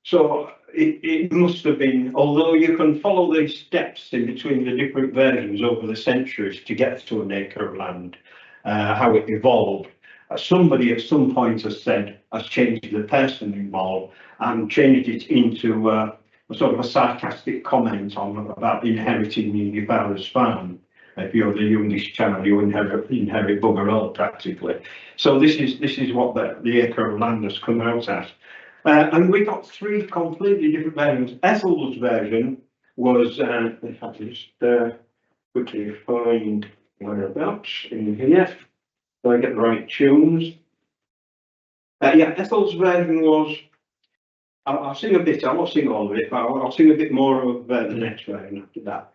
so it must have been, although you can follow the steps in between the different versions over the centuries to get to An Acre of Land, how it evolved. Somebody at some point has changed the person involved and changed it into a sort of a sarcastic comment about inheriting your father's farm. If you're the youngest child, you inherit bugger all practically. So this is what the Acre of Land has come out as. And we got 3 completely different versions. Ethel's version was, if I just quickly find whereabouts in here, so I get the right tunes. Yeah, Ethel's version was, I'll sing a bit, I won't sing all of it, but I'll sing a bit more of the next version after that.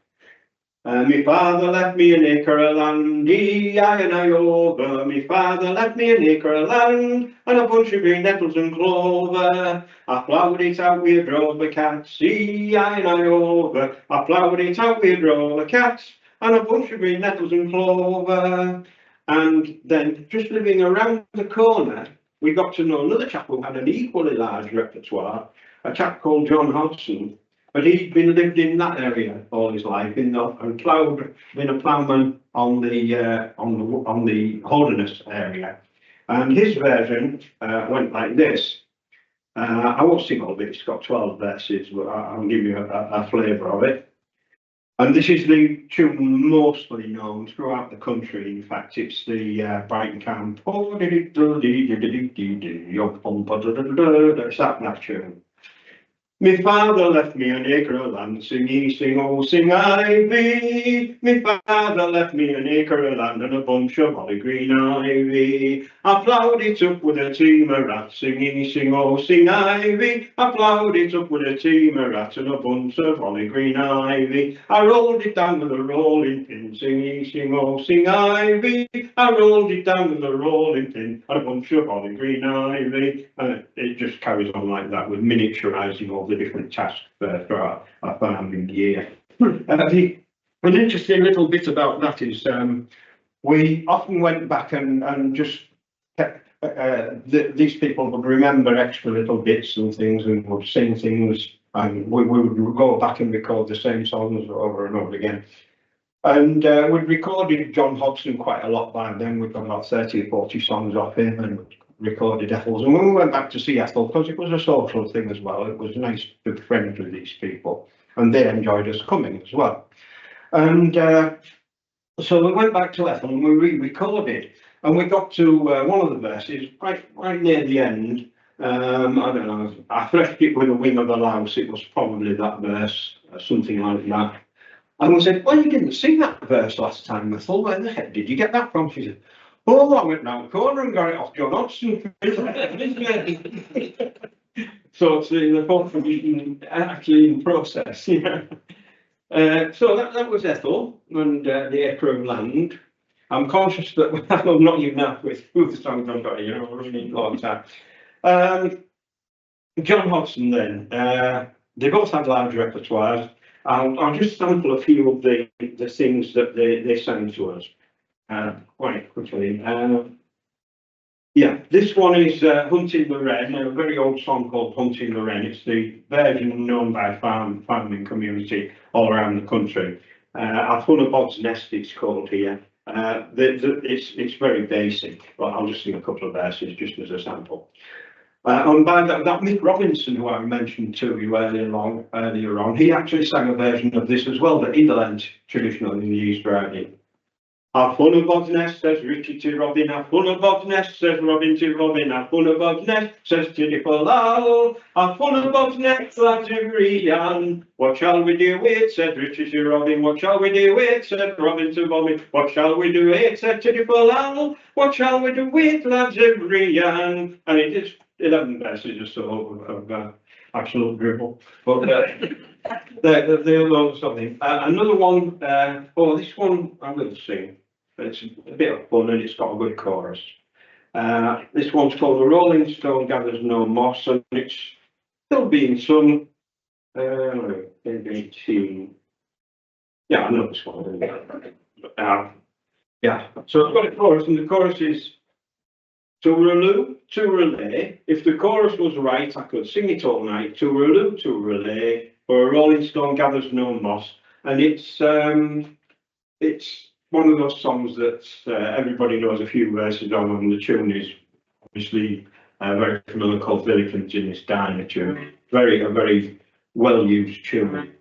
My father left me an acre of land, I and I over. My father left me an acre of land, and a bunch of green nettles and clover. I ploughed it out with a drove of cats, I and I over. I ploughed it out with a drove of cats, and a bunch of green nettles and clover. And then, just living around the corner, we got to know another chap who had an equally large repertoire, a chap called John Hodgson. But he'd been lived in that area all his life, and ploughed, been a ploughman on the Holderness area. And his version went like this. I won't sing all of it, it's got 12 verses, but I'll give you a flavour of it. And this is the tune mostly known throughout the country. In fact, it's the Brighton Camp. It's that tune. My father left me an acre of land, sing ye, sing, oh, sing ivy. My father left me an acre of land and a bunch of holly green ivy. I ploughed it up with a team of rats, sing ye, sing, oh, sing ivy. I ploughed it up with a team of rats and a bunch of holly green ivy. I rolled it down with a rolling pin, sing ye, sing, oh, sing ivy. I rolled it down with a rolling pin and a bunch of holly green ivy. And it just carries on like that with miniaturising all the different tasks throughout a farming year. An interesting little bit about that is we often went back and just kept, these people would remember extra little bits and things and would sing things, and we would go back and record the same songs over and over again. And we'd recorded John Hodgson quite a lot by then. We've got about 30 or 40 songs off him and recorded Ethel's. And when we went back to see Ethel, because it was a social thing as well, it was nice to be friends with these people. And they enjoyed us coming as well. And so we went back to Ethel and we re-recorded. And we got to one of the verses right near the end. I don't know, I threshed it with a wing of a louse. It was probably that verse, something like that. And we said, well, you didn't sing that verse last time, Ethel. Where the heck did you get that from? She said, oh, I went round the corner and got it off John Hodgson. So it's the whole tradition actually in process. Yeah. So that was Ethel and the acre of land. I'm conscious that I'm not even up with who the songs I've got here, we're running a long time. John Hodgson then, they both had large repertoires. I'll just sample a few of the things that they sang to us quite quickly. Yeah, this one is Hunting the Wren, a very old song called Hunting the Wren. It's the version known by farming community all around the country. I've Fun of Bod's Nest, it's called here. It's very basic, but I'll just sing a couple of verses just as a sample. And by that Mick Robinson, who I mentioned to you earlier on, he actually sang a version of this as well that he learned traditionally in the East Riding. I've fun of Bod's Nest, says Richie to Robin. I've fun of Bod's Nest, says Robin to Robin. I've fun of Bod's Nest, says Tiddy for Lal. I've fun of Bod's Nest, lads every yarn. What shall we do with? Said Richie to Robin. What shall we do with? Said Robin to Bobby. What shall we do with? Said Tiddy for Lal. What shall we do with, lads every yarn? And it is 11 verses or so of absolute dribble. But they'll know something. Another one, this one I will sing. It's a bit of fun and it's got a good chorus. This one's called The Rolling Stone Gathers No Moss, and it's still being sung. Maybe yeah, I know this one. Yeah, so I've got a chorus, and the chorus is Tooraloo, tooralay. If the chorus was right, I could sing it all night. Tooraloo, tooralay, for a rolling stone gathers no moss. And it's one of those songs that everybody knows a few verses on, and the tune is obviously very familiar, called Villikins in this Diner tune. A very well used tune.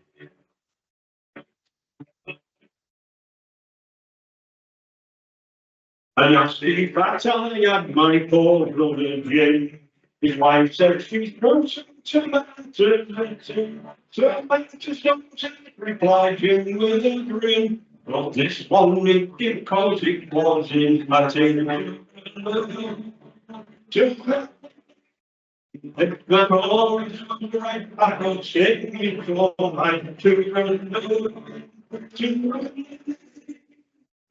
And I see that I had my poor brother Jim. His wife said she's brought some tomatoes, replied Jim with a grin. But this one it did, because it was in my tin. The chorus was right back on singing all night to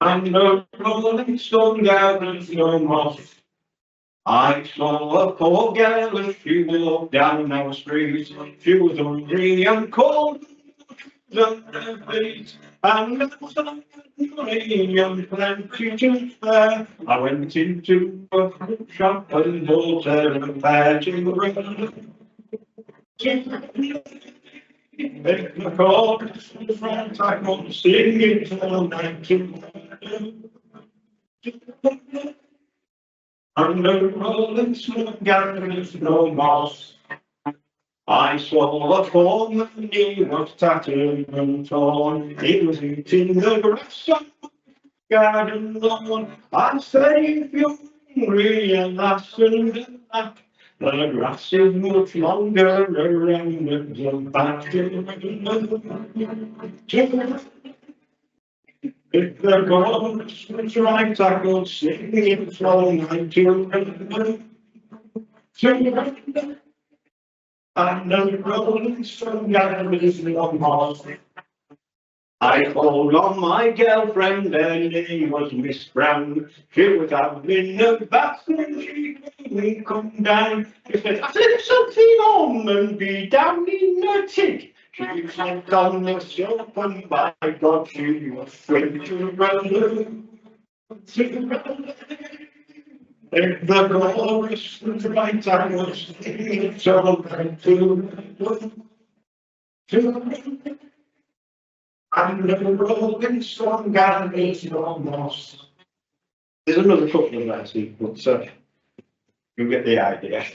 and the rolling stone gathers no moss. I saw a poor girl as she walked down our street. She was hungry and cold and her feet, and there was money and plenty to spare. I went into a fruit shop and bought her a pair to make the chorus was right, I could sing it all night to and the rolling stone gathers no moss. I saw a poor man, he was tattered and torn. He was eating the grass on the garden lawn. I say, if you're hungry and last and back, the grass is much longer around the back. If the chorus was right, I could sing it all night to and the rolling stone gathers no moss. I called on my girlfriend and she was Miss Brown. She was having a bath and she couldn't come down. She said, I slip something on and be down in the tick. She slipped on the soap and by God she was free to run. If the chorus was right, I was singing it all night to and the rolling stone gathers no moss. There's another couple of verses, but you'll get the idea.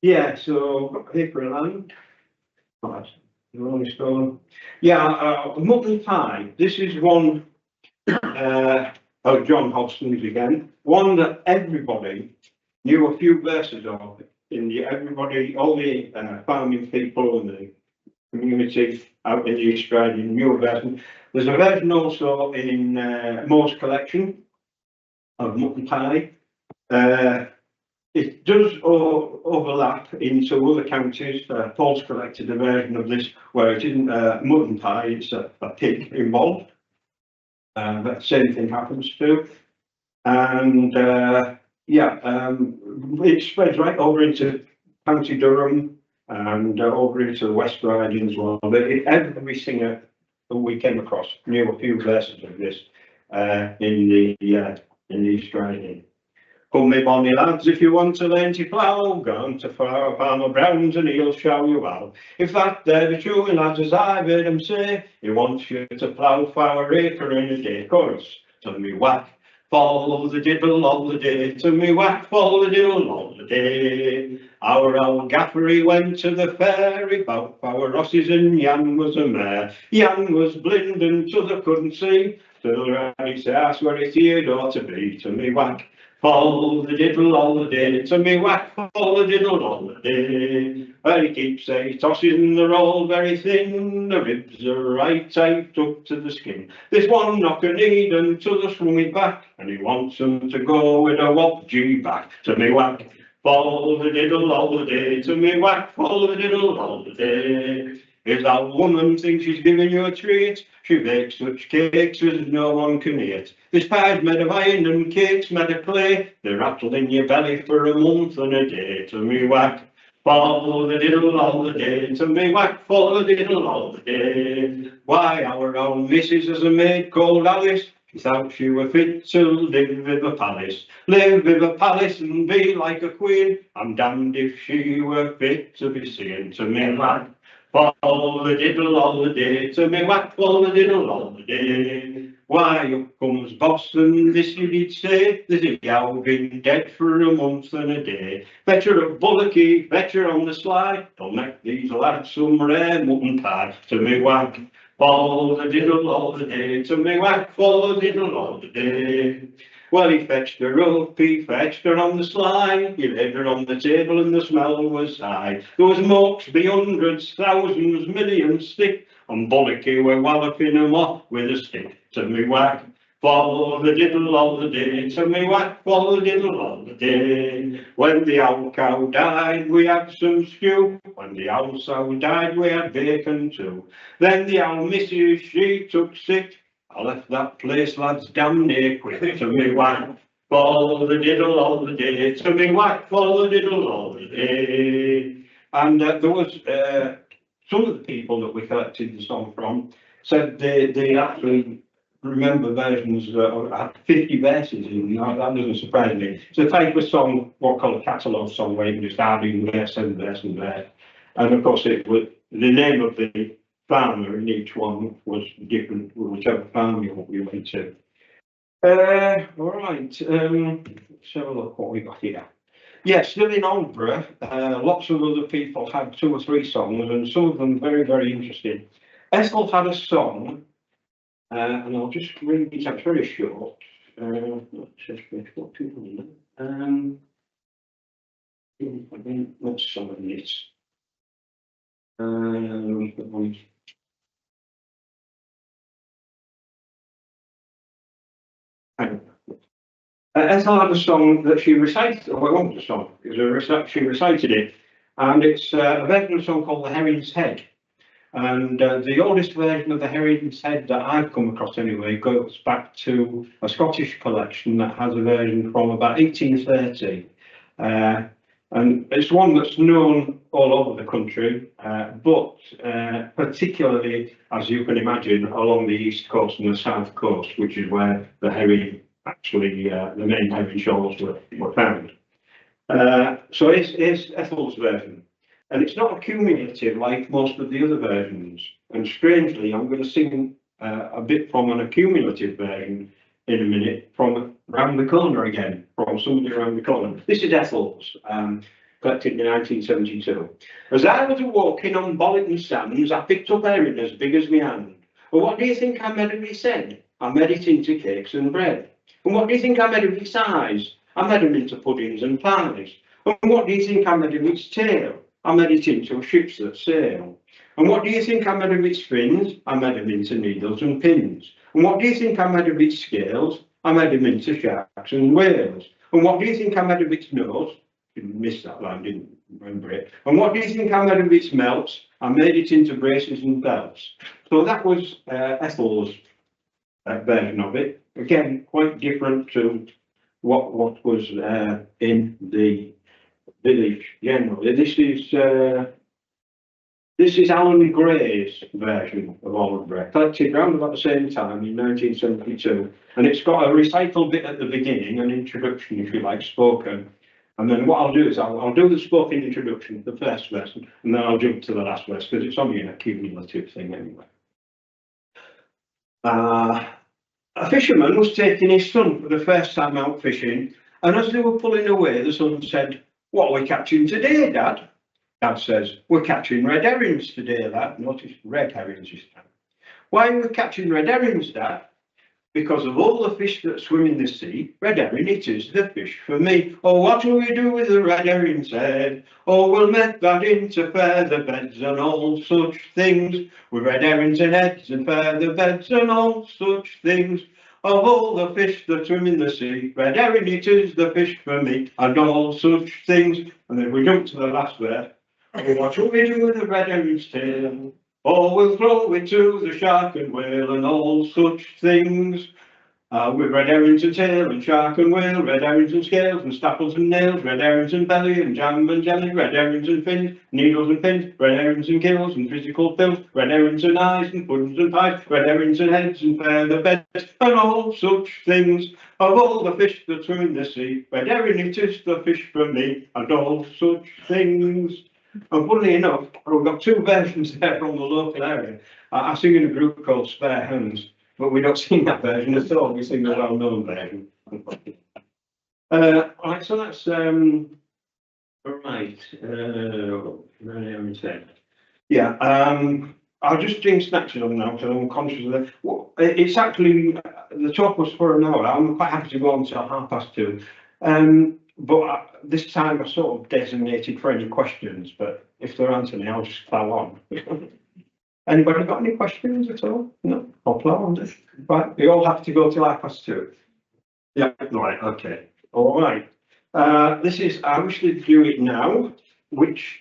Yeah, so got paper and land. Right, the Rolling Stone. Yeah, mutton pie. This is one. John Hobson's again. One that everybody knew a few verses of. Everybody, all the farming people and the community out in the East Riding knew a version. There's a version also in Mo's collection of mutton pie. It does overlap into other counties. Paul's collected a version of this where it isn't mutton pie, it's a pig involved. That same thing happens too. And it spreads right over into County Durham and over into the West Riding as well. But every singer that we came across knew a few verses of this in the East Riding. Come me bonny lads, if you want to learn to plough, go on to Farmer Brown's and he'll show you how. If that there be true, lads, as I've heard him say, he wants you to plough for an acre in a day. Chorus, to me whack, fall the diddle all the day, to me whack, fall the diddle all the day. Our old gaffer, he went to the fair, he bought our rosses and Jan was a mare. Jan was blind and t'other couldn't see, till round his house where his ear ought to be, to me whack. Fall the diddle all the day, to me whack, fall the diddle all the day. Well, he keeps tossing the roll very thin, the ribs are right tight up to the skin. This one knock a need and t'other swung it back, and he wants them to go with a wop-gee back. To me whack, fall the diddle all the day, to me whack, fall the diddle all the day. If that woman thinks she's giving you a treat, she bakes such cakes as no one can eat. This pie's made of iron and cakes made of clay, they rattle in your belly for a month and a day. To me whack, fall the diddle all the day, to me whack, fall the diddle all the day. Why, our own missus has a maid called Alice, she thought she were fit to live with a palace. Live with a palace and be like a queen, I'm damned if she were fit to be seen. To me whack, fall the diddle all the day, to me whack, fall the diddle all the day. Why, up comes Boston, this you did say, there's a yow been dead for a month and a day. Better a bullocky, better on the sly, they'll make these lads some rare mutton pie. To me whack, fall the diddle all the day, to me whack, fall the diddle all the day. Well, he fetched her up, he fetched her on the sly, he laid her on the table and the smell was high. There was mokes be hundreds, thousands, millions thick, and bollocky were walloping 'em off with a stick. To me whack, Follow the diddle all the day, to me whack, follow the diddle all the day. When the owl cow died, we had some stew. When the owl sow died, we had bacon too. Then the owl missus, she took sick. I left that place, lads, damn near quick. To me whack, follow the diddle all the day, to me whack, follow the diddle all the day. And there was some of the people that we collected the song from said they actually remember versions that had 50 verses in. That doesn't surprise me. It's a type of song, what called a catalogue song, where you can just add in verse and verse and verse. And of course, it was the name of the farmer in each one was different, whichever farm we went to. All right, let's have a look what we got here. Yes, still in Aldborough, lots of other people had 2 or 3 songs, and some of them very, very interesting. Ethel had a song, and I'll just read it, it's very short. What's some of this? Ethel had a song that she recited, well, it wasn't a song, it was she recited it, and it's a version of a song called The Herring's Head. And the oldest version of The Herring's Head that I've come across anyway goes back to a Scottish collection that has a version from about 1830. And it's one that's known all over the country, but particularly, as you can imagine, along the east coast and the south coast, which is where the herring, actually, the main herring shoals were found. So it's Ethel's version. And it's not accumulative like most of the other versions. And strangely, I'm going to sing a bit from an accumulative version in a minute, from round the corner again, from somebody around the corner. This is Ethel's, collected in 1972. As I was walking on Bolliton Sands, I picked up herring as big as my hand. Well, what do you think I made of his head? I made it into cakes and bread. And what do you think I made of his eyes? I made them into puddings and pies. And what do you think I made of its tail? I made it into ships that sail. And what do you think I made of its fins? I made them into needles and pins. And what do you think I made of its scales? I made them into sharks and whales. And what do you think I made of its nose? Didn't miss that line, didn't remember it. And what do you think I made of its melts? I made it into braces and belts. So that was Ethel's version of it. Again, quite different to what was in the village generally. This is Alan Gray's version of Aldborough, collected around about the same time in 1972, and it's got a recital bit at the beginning, an introduction, if you like, spoken. And then what I'll do is I'll do the spoken introduction, the first verse, and then I'll jump to the last verse because it's only an accumulative thing anyway. A fisherman was taking his son for the first time out fishing, and as they were pulling away, the son said, "What are we catching today, Dad?" Dad says, "We're catching red herrings today, lad." Notice red herrings this time. "Why are we catching red herrings, Dad?" "Because of all the fish that swim in the sea, red herring, it is the fish for me. Oh, what will we do with the red herring's head? Oh, we'll make that into feather beds and all such things. With red herrings and heads and feather beds and all such things. Of all the fish that swim in the sea, red herring, it is the fish for me, and all such things." And then we jump to the last verse. "Oh, what will we do with the red herring's tail? Oh, we'll throw it to the shark and whale and all such things. With red herrings and tail and shark and whale, red herrings and scales and stapples and nails, red herrings and belly and jam and jelly, red herrings and fins, needles and pins, red herrings and gills and physical pills, red herrings and eyes and puddings and pies, red herrings and heads and feather beds and all such things. Of all the fish that swim in the sea, red herring, it is the fish for me, and all such things." And funnily enough, we've got 2 versions there from the local area. I sing in a group called Spare Hands, but we don't sing that version at all. We sing the well-known version. Right, so that's right. Yeah, I'll just drink snatches on now because I'm conscious of that. Well, it's actually the talk was for an hour. I'm quite happy to go on until 2:30. But this time I sort of designated for any questions, but if there aren't any, I'll just plow on. Anybody got any questions at all? No, I'll on this. Right, you all have to go till 2:30. Yeah, right, okay, all right. This is I wish they'd do it now, which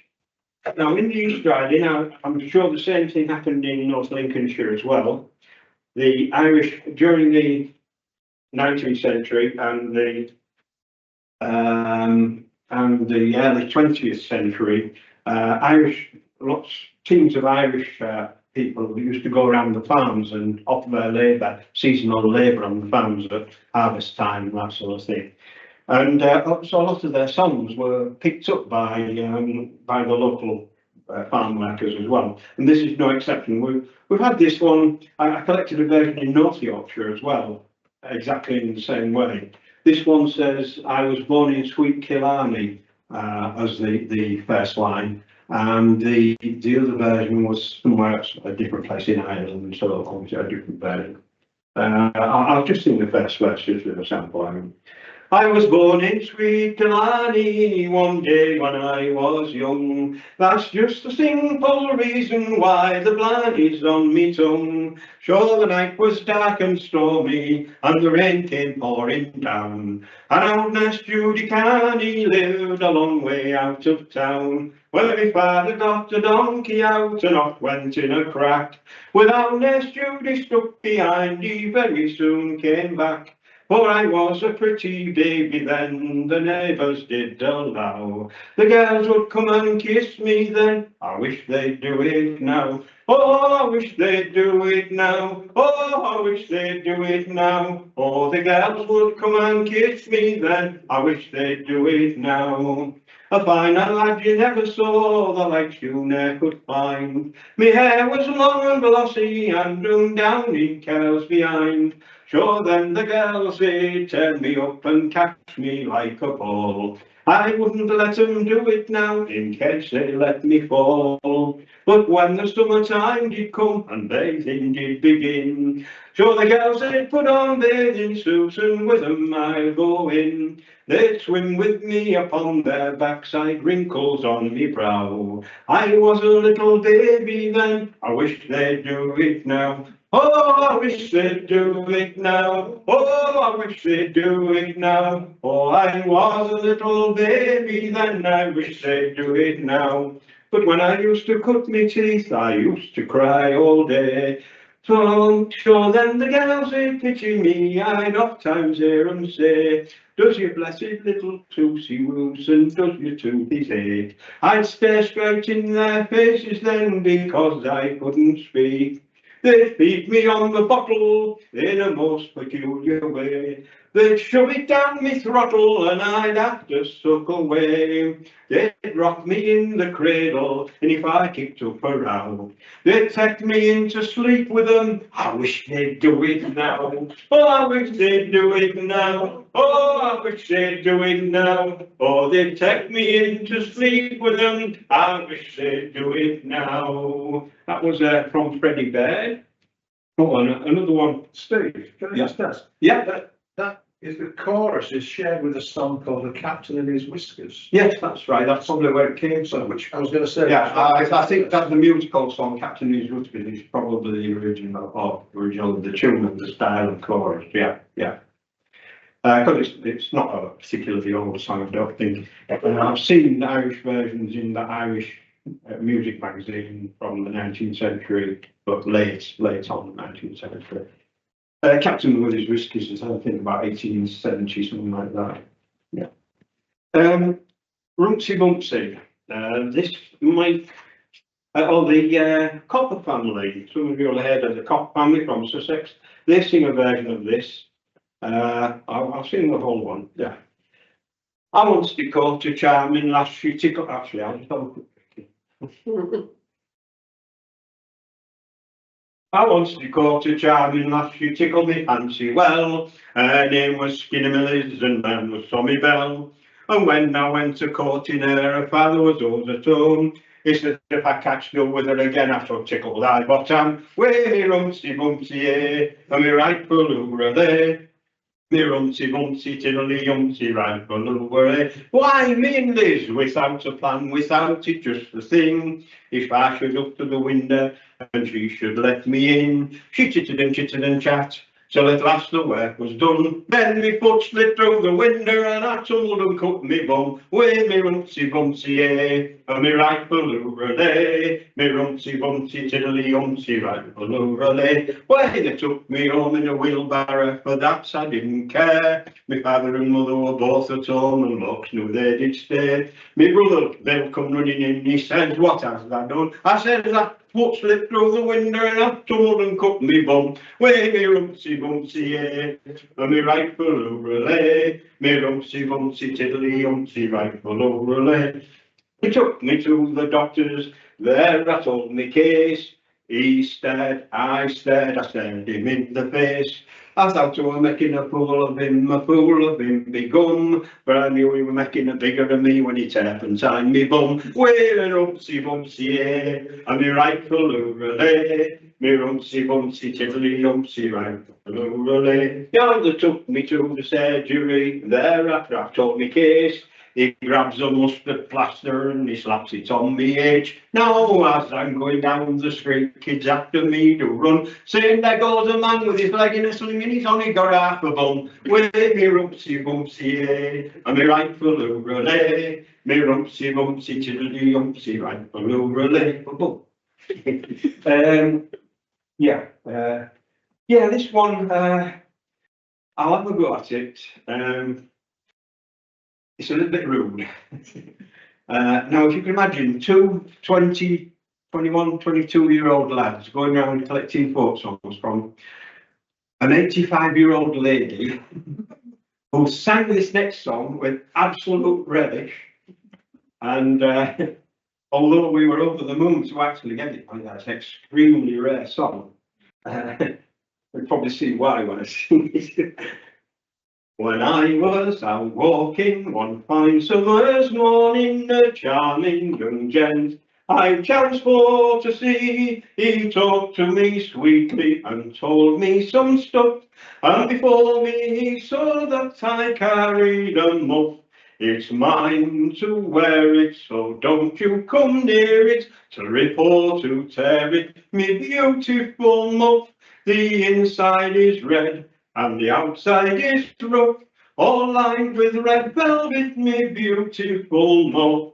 now in the East Riding, now I'm sure the same thing happened in North Lincolnshire as well. The Irish during the 19th century and the early 20th century, teams of Irish people used to go around the farms and offer their labour, seasonal labour on the farms at harvest time and that sort of thing. And so a lot of their songs were picked up by the local farm workers as well. And this is no exception. We've had this one. I collected a version in North Yorkshire as well, exactly in the same way. This one says, "I was born in Sweet Killarney," as the first line, and the other version was somewhere else, a different place in Ireland, so obviously a different version. I'll just sing the first verse just with a sample. I was born in Sweet Killarney one day when I was young. That's just a simple reason why the blarney's on me tongue. Sure, the night was dark and stormy, and the rain came pouring down. And old Nurse Judy Carney lived a long way out of town, where my father got a donkey out and off went in a crack. Without Nurse Judy stuck behind, he very soon came back. For I was a pretty baby then, the neighbours did allow. The girls would come and kiss me then, I wish they'd do it now. Oh, I wish they'd do it now. Oh, I wish they'd do it now. Oh, the girls would come and kiss me then, I wish they'd do it now. A finer lad you never saw, the likes you ne'er could find. Me hair was long and glossy and hung down in curls behind. Sure then the girls, they'd turn me up and catch me like a ball. I wouldn't let them do it now, in case they let me fall. But when the summertime did come and bathing did begin, sure the girls, they'd put on bathing suits and with them I'd go in. They'd swim with me upon their backside, wrinkles on me brow. I was a little baby then, I wish they'd do it now. Oh, I wish they'd do it now. Oh, I wish they'd do it now. Oh, I was a little baby then, I wish they'd do it now. But when I used to cut me teeth, I used to cry all day. So sure then the girls, they pity me, I'd oft times hear 'em say, does your blessed little Tootsie woos and does your toothies ache? I'd stare straight in their faces then because I couldn't speak. They'd feed me on the bottle in a most peculiar way. They'd shove it down me throttle and I'd have to suck away. They'd rock me in the cradle and if I kicked up a row, they'd take me in to sleep with them. I wish they'd do it now. Oh, I wish they'd do it now. Oh, I wish they'd do it now. Oh, they'd take me in to sleep with them. I wish they'd do it now. That was from Freddie Baird. Oh, and another one. Steve, can I just ask? Yeah. That is the chorus is shared with a song called The Captain and His Whiskers. Yes, that's right. That's probably where it came from. Which I was going to say. Yeah, I think that the musical song Captain and His Whiskers is probably the original of the tune and the style of chorus. Yeah. Because it's not a particularly old song, I don't think. I've seen the Irish versions in the Irish music magazine from the 19th century, but late on the 19th century. Captain with His Whiskers is, I think, about 1870, something like that. Yeah. Rumsy Bumpsy. This might. The Copper family. Some of you will have heard of the Copper family from Sussex. They sing a version of this. I'll sing the whole one. Yeah. I once be caught a charming lass, she tickled. Actually, I'll just have a quick. I once be caught a charming lass, she tickled me fancy well. Her name was Skinny Millis and man was Tommy Bell. And when I went to courting her father was always at home. He said if I catched up with her again I shall tickle thy bottom. Way me rumsy bumpsy, and me rightful hoorer there. Me rumsy bumsy tiddly umsy right below. Why me and Liz without a plan, without it just the thing. If I should up to the window and she should let me in, she chittered and chat. Till at last the work was done. Then me foot slid through the window and I tumbled and cut me bum. Way me rumsy bumsy eh, and me right below day. Me rumsy bumsy tiddly umsy right below day. Why they took me home in a wheelbarrow, for that I didn't care. Me father and mother were both at home and looks knew they did stay. Me brother, they'll come running in, he says, what has that done? I said that foot slipped through the window and I tumbled and cut me bum. Way me rumsy bumsy eh, and me right below relay. Me rumsy bumsy tiddly umsy right below relay. He took me to the doctors, there I told me case. He stared, I stared him in the face. I thought we were making a fool of him begun. But I knew he was making a bigger of me when he turpentine me bum. Way me rumsy bumsy eh, and me right below relay. Me rumsy bumsy tiddly umsy right below relay. Yeah, they took me to the surgery, there after I told me case. He grabs a mustard plaster and he slaps it on me edge. Now as I'm going down the street, kids after me to run, saying there goes a man with his leg in a sling and he's only got half a bum. With me rumpsy bumpsy eh, and me right below relay. Me rumpsy bumpsy tiddly umpsy right below relay. Yeah, this one, I'll have a go at it. It's a little bit rude. Now, if you can imagine two 20, 21, 22-year-old lads going around collecting folk songs from an 85-year-old lady who sang this next song with absolute relish. And although we were over the moon to actually get it, that's an extremely rare song. You'll probably see why when I sing it. When I was out walking one fine summer's morning, a charming young gent I chanced for to see. He talked to me sweetly and told me some stuff, and before me he saw that I carried a muff. It's mine to wear it, so don't you come near it, to rip or to tear it, me beautiful muff. The inside is red and the outside is rough, all lined with red velvet, me beautiful muff.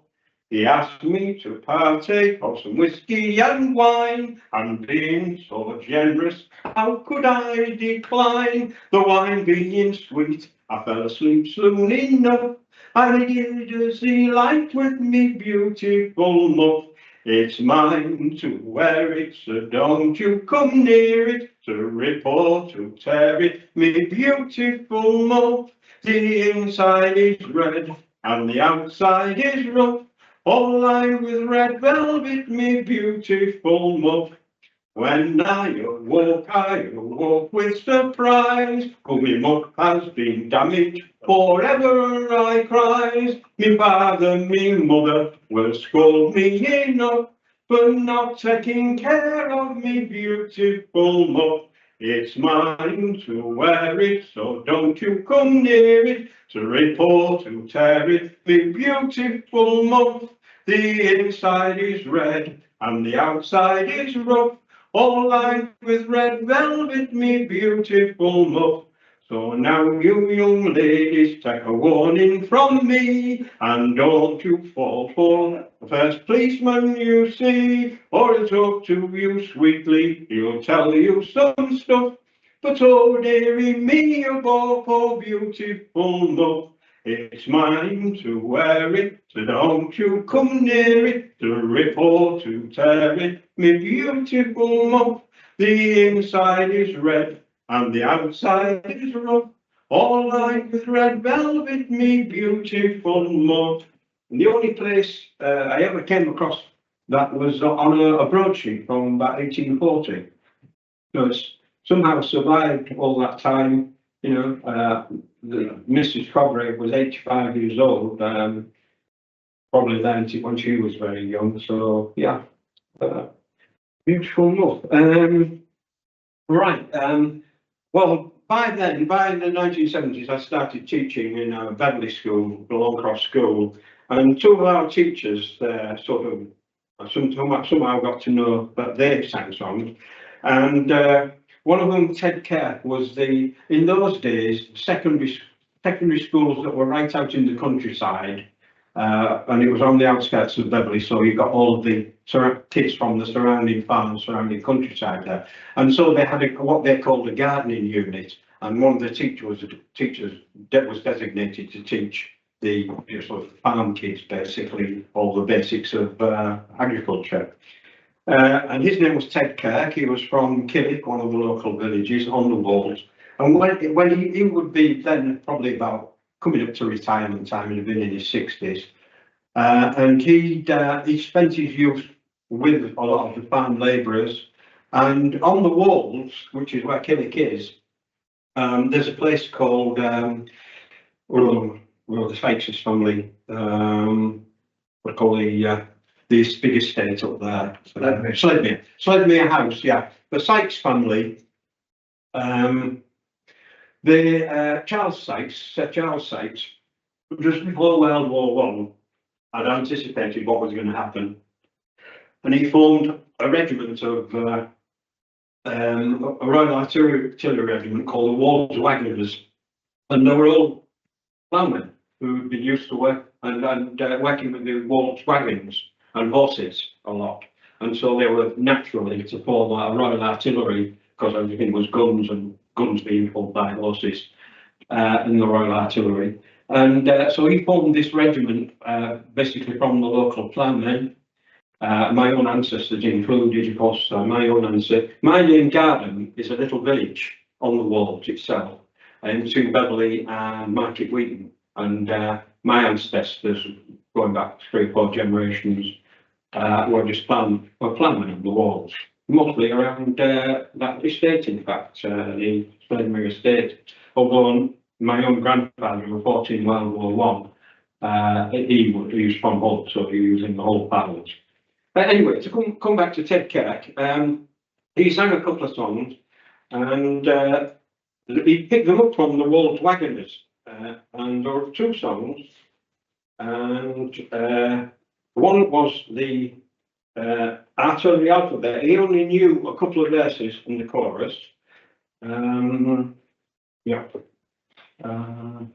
He asked me to partake of some whiskey and wine, and being so generous, how could I decline? The wine being sweet, I fell asleep soon enough. I did as he liked with me beautiful muff. It's mine to wear it, so don't you come near it, to rip or to tear it, me beautiful muff. The inside is red and the outside is rough, all lined with red velvet, me beautiful muff. When I awoke with surprise, for me muff has been damaged forever, I cries. Me father, me mother will scold me enough for not taking care of me beautiful muff. It's mine to wear it, so don't you come near it, to rip or to tear it, me beautiful muff. The inside is red and the outside is rough, all lined with red velvet, me beautiful muff. So now you young ladies take a warning from me, and don't you fall for the first policeman you see, or he'll talk to you sweetly, he'll tell you some stuff. But oh dearie me, you bought for beautiful muff. It's mine to wear it, so don't you come near it, to rip or to tear it, me beautiful muff. The inside is red and the outside is rough, all lined with red velvet, me beautiful muff. And the only place I ever came across that was on a broadsheet from about 1840. So it's somehow survived all that time. You know, Mrs. Cobray was 85 years old, probably then when she was very young. So yeah, beautiful muff. Right. Well, by then, by the 1970s, I started teaching in a Beverley school, the Longcross school, and two of our teachers sort of somehow got to know that they sang songs, and one of them, Ted Kerr, was in those days secondary schools that were right out in the countryside, and it was on the outskirts of Beverley, so you got all of the kids from the surrounding farms, surrounding countryside there, and so they had what they called a gardening unit, and one of the teachers was designated to teach the sort of farm kids basically all the basics of agriculture. And his name was Ted Kirk. He was from Killick, one of the local villages on the Wolds. And when he would be then probably about coming up to retirement time, he'd been in his 60s. And he spent his youth with a lot of the farm labourers. And on the Wolds, which is where Killick is, there's a place called the Sykes family. We call the big estate up there. Sledmere House, yeah. The Sykes family, Charles Sykes, just before World War One, had anticipated what was going to happen, and he formed a regiment of a Royal Artillery regiment called the Wolds Wagoners, and they were all ploughmen who had been used to work and working with the Wolds wagons and horses a lot, and so they were naturally to form a Royal Artillery, because everything was guns and guns being pulled by horses in the Royal Artillery. And so he formed this regiment basically from the local ploughmen. My own ancestors included, of course, my own ancestor. My name Gardham is a little village on the Wolds itself, between Beverley and Market Wheaton, and my ancestors, going back 3 or 4 generations, were just ploughmen on the Wolds, mostly around that estate, in fact, the Sledmere estate. Although my own grandfather, who fought in World War One, he was from Hull, so he was in the Hull Palace. Anyway, to come back to Ted Kirk, he sang a couple of songs, and he picked them up from the Wolds Wagoners, and there were 2 songs, and one was the Artillery Alphabet. He only knew a couple of verses from the chorus. Yeah. And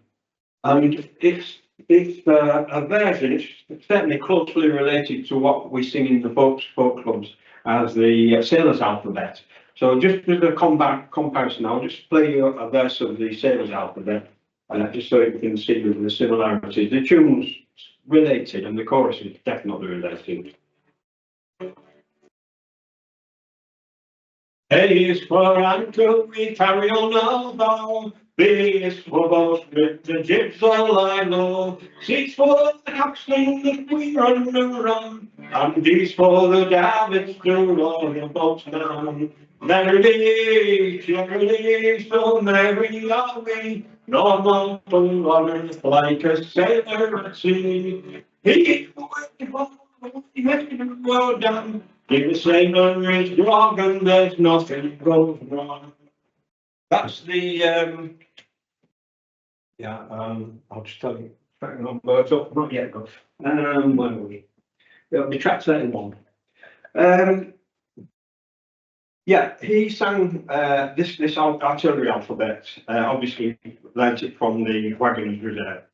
it's a version, it's certainly closely related to what we sing in the folk clubs as the Sailor's Alphabet. So just as a comparison, I'll just play you a verse of the Sailor's Alphabet, just so you can see the similarities. The tune's related and the chorus is definitely related. A is for anchor, we carry on along. B is for bowsprit, the jibs all lie low. C is for the capstan that we run around. And D is for the davits to roll the boats down. Merrily, so merry are we, no mortal waters like a sailor at sea. He will go down. If the sailor is grog and there's nothing goes wrong. That's the I'll just tell you. Birds up, not yet. Where were we? It'll be track 31. Yeah, he sang this artillery alphabet. Obviously, learnt it from the Wagoners Reserve.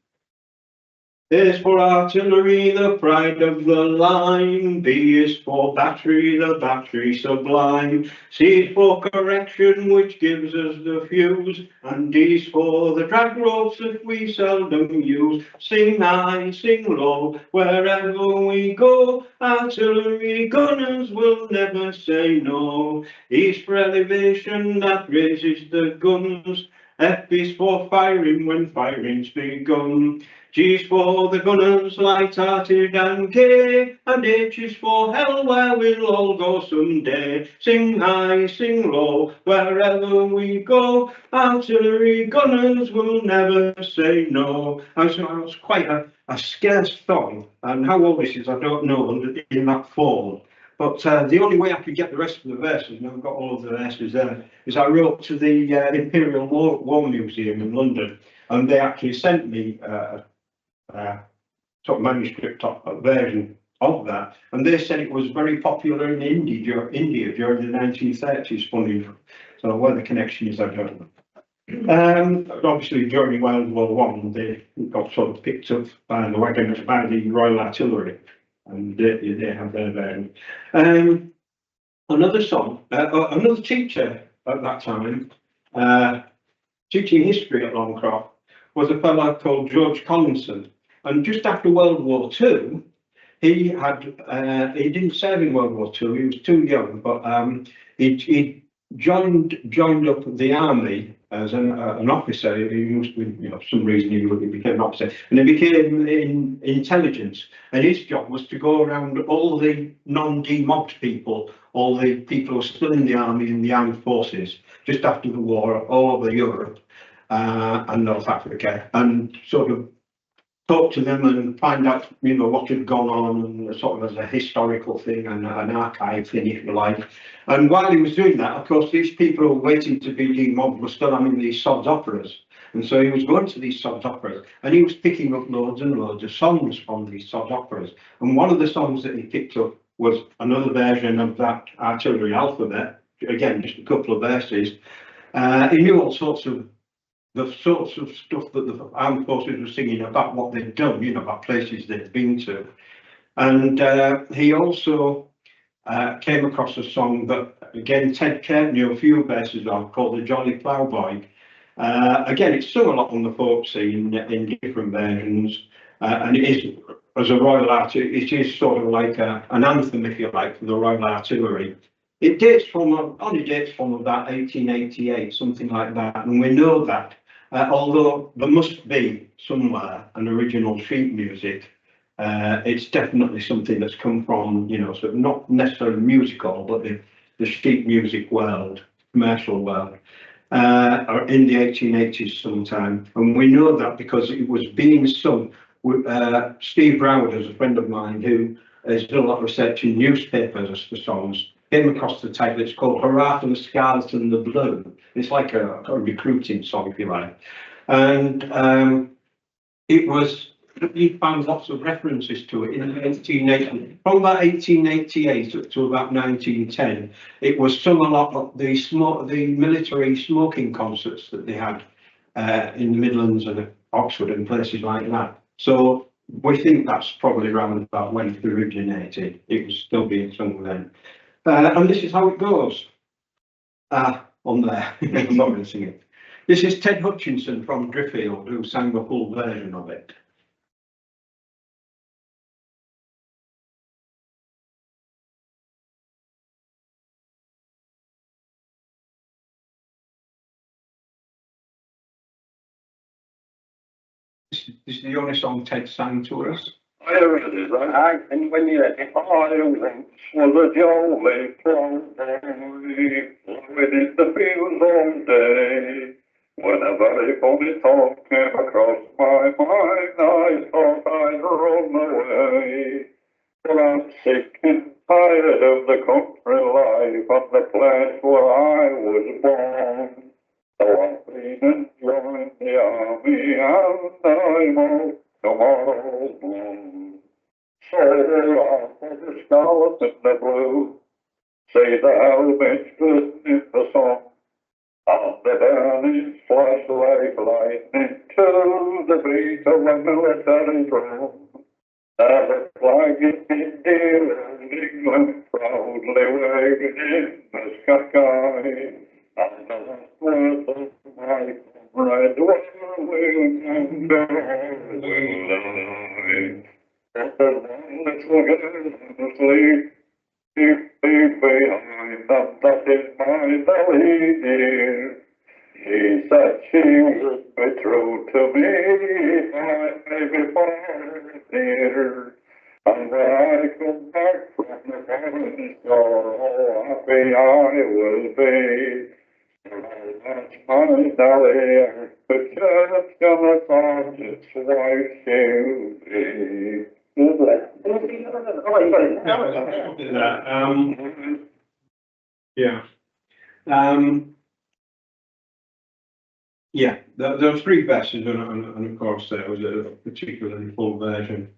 A is for artillery, the pride of the line. B is for battery, the battery sublime. C is for correction, which gives us the fuse. And D is for the drag ropes that we seldom use. Sing high, sing low, wherever we go. Artillery gunners will never say no. E is for elevation, that raises the guns. F is for firing when firing's begun. G is for the gunners, light-hearted and gay, and H is for hell, where we'll all go someday. Sing high, sing low, wherever we go, artillery gunners will never say no. And so it was quite a scarce song, and how old this is I don't know in that form, But the only way I could get the rest of the verses, and I've got all of the verses there, is I wrote to the Imperial War Museum in London, and they actually sent me sort of manuscript version of that, and they said it was very popular in India during the 1930s. Funny enough, so where the connection is, I don't know. Obviously, during World War One, they got sort of picked up by the wagons by the Royal Artillery, and they have their version. Another song, another teacher at that time, teaching history at Longcroft, was a fellow called George Collinson. And just after World War II, he didn't serve in World War II. He was too young, but he joined up the army as an officer. He must be, for some reason he became an officer, and he became in intelligence. And his job was to go around all the non-demobbed people, all the people who were still in the army and the armed forces, just after the war, all over Europe and North Africa, and sort of talk to them and find out, what had gone on, and sort of as a historical thing and an archive thing, if you like. And while he was doing that, of course, these people who were waiting to be demobbed were still having these sods operas. And so he was going to these sods operas, and he was picking up loads and loads of songs from these sods operas. And one of the songs that he picked up was another version of that artillery alphabet, again, just a couple of verses. He knew all sorts of stuff that the armed forces were singing about what they'd done, about places they'd been to. And he also came across a song that, again, Ted Kent knew a few verses of, called The Jolly Ploughboy. Again, it's sung a lot on the folk scene in different versions, and it is, as a Royal Artillery, it is sort of like an anthem, if you like, for the Royal Artillery. It only dates from about 1888, something like that, and we know that, although there must be somewhere an original sheet music, it's definitely something that's come from, sort of not necessarily musical, but the sheet music world, commercial world, or in the 1880s sometime. And we know that because it was being sung. Steve Rowd is a friend of mine who has done a lot of research in newspapers for songs, came across the title. It's called Hurrah for the Scarlet and the Blue. It's like a recruiting song, if you like. And he found lots of references to it in the 1880s. From about 1888 to about 1910, it was sung a lot of the military smoking concerts that they had in the Midlands and Oxford and places like that. So we think that's probably around about when it originated. It was still being sung then. And this is how it goes. On there, I'm not going to sing it. This is Ted Hutchinson from Driffield, who sang the full version of it. This is the only song Ted sang to us. I heard it, right? And when you let it, I once was a jolly ploughboy, with the fields all day. When a very funny thought came across my mind, I thought I'd run away. But I'm sick and tired of the country life of the place where I was born. So I've been and joined the army, and I'm off tomorrow morning. So I'll put the scarlet and the blue, say the helmet's glistening the sun, and the banners flash like lightning to the beat of a military drum. And the flag is in dear old England, proudly waving in the sky. And the last words of my comrade will and will die. But the one little girl asleep, keep behind, and that is my belly dear. She said she would be true to me, I be born dear. And when I come back from the foreign shore, oh, happy I will be. That's my Dolly, but just gonna thought it's wife she'll be. Good luck. Yeah. Yeah, there was 3 verses, and of course there was a particularly full version.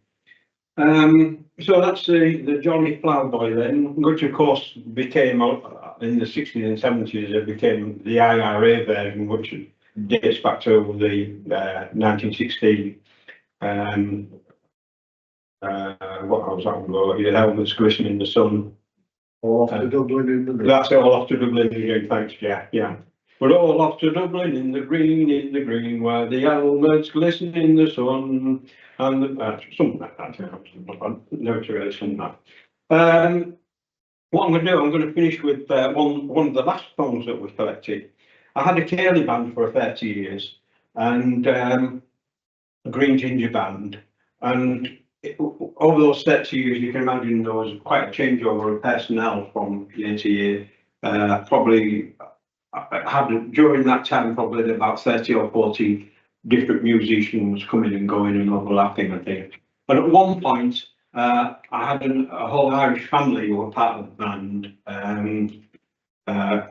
So that's the Johnny Ploughboy then, which of course became in the 60s and 70s. It became the IRA version, which dates back to the 1916. What was that one? Your helmets glisten in the sun. All off to Dublin in the green. That's it, all off to Dublin in the green. Thanks, yeah, yeah. We're all off to Dublin in the green, where the helmets glisten in the sun, and something like that. I've never really seen that. What I'm going to do, I'm going to finish with one of the last songs that we collected. I had a Cayley band for 30 years, and a Green Ginger band, and over those 30 years, you can imagine there was quite a changeover of personnel from year to year. Probably I had during that time probably about 30 or 40 different musicians coming and going and overlapping, I think. But at one point, I had a whole Irish family who were part of the band.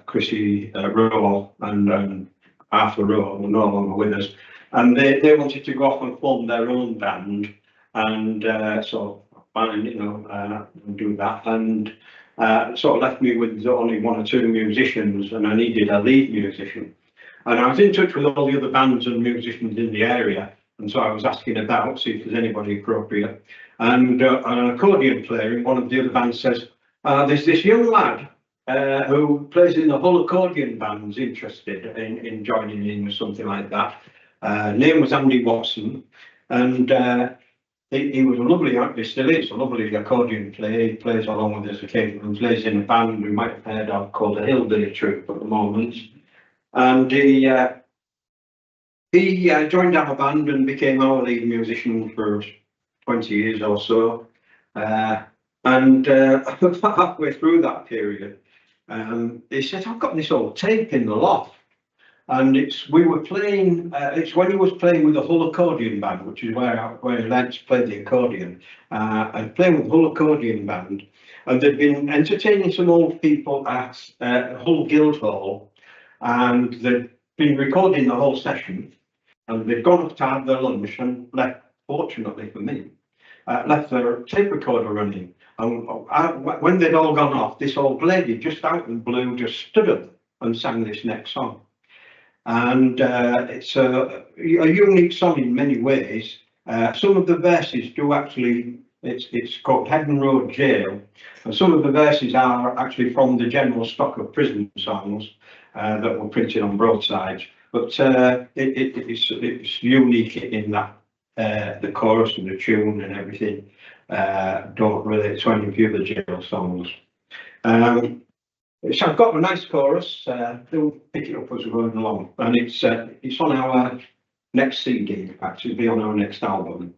Chrissy Rowe and Arthur Rowe were no longer with us, and they wanted to go off and form their own band, and so fine, do that, and sort of left me with only 1 or 2 musicians, and I needed a lead musician. And I was in touch with all the other bands and musicians in the area, and so I was asking about, see if there's anybody appropriate. And an accordion player in one of the other bands says, there's this young lad who plays in the Hull accordion band's interested in joining in or something like that. Name was Andy Watson, and he was a lovely, he still is a lovely accordion player. He plays along with us occasionally, plays in a band we might have heard of called the Hillbilly Troupe at the moment. And he joined our band and became our lead musician for 20 years or so. And halfway through that period, he said, I've got this old tape in the loft. And we were playing, it's when he was playing with the Hull Accordion Band, which is where he liked to play the accordion, and playing with the Hull Accordion Band. And they'd been entertaining some old people at Hull Guildhall, and they'd been recording the whole session, and they'd gone off to have their lunch and left, fortunately for me, left their tape recorder running. And when they'd all gone off, this old lady just out in the blue just stood up and sang this next song. And it's a unique song in many ways. Some of the verses do actually, it's called Heaven Road Jail, and some of the verses are actually from the general stock of prison songs that were printed on broadsides. But it's unique in that the chorus and the tune and everything don't relate to any of the other jail songs. So I've got a nice chorus. They'll pick it up as we're going along, and it's on our next CD. In fact, it'll be on our next album.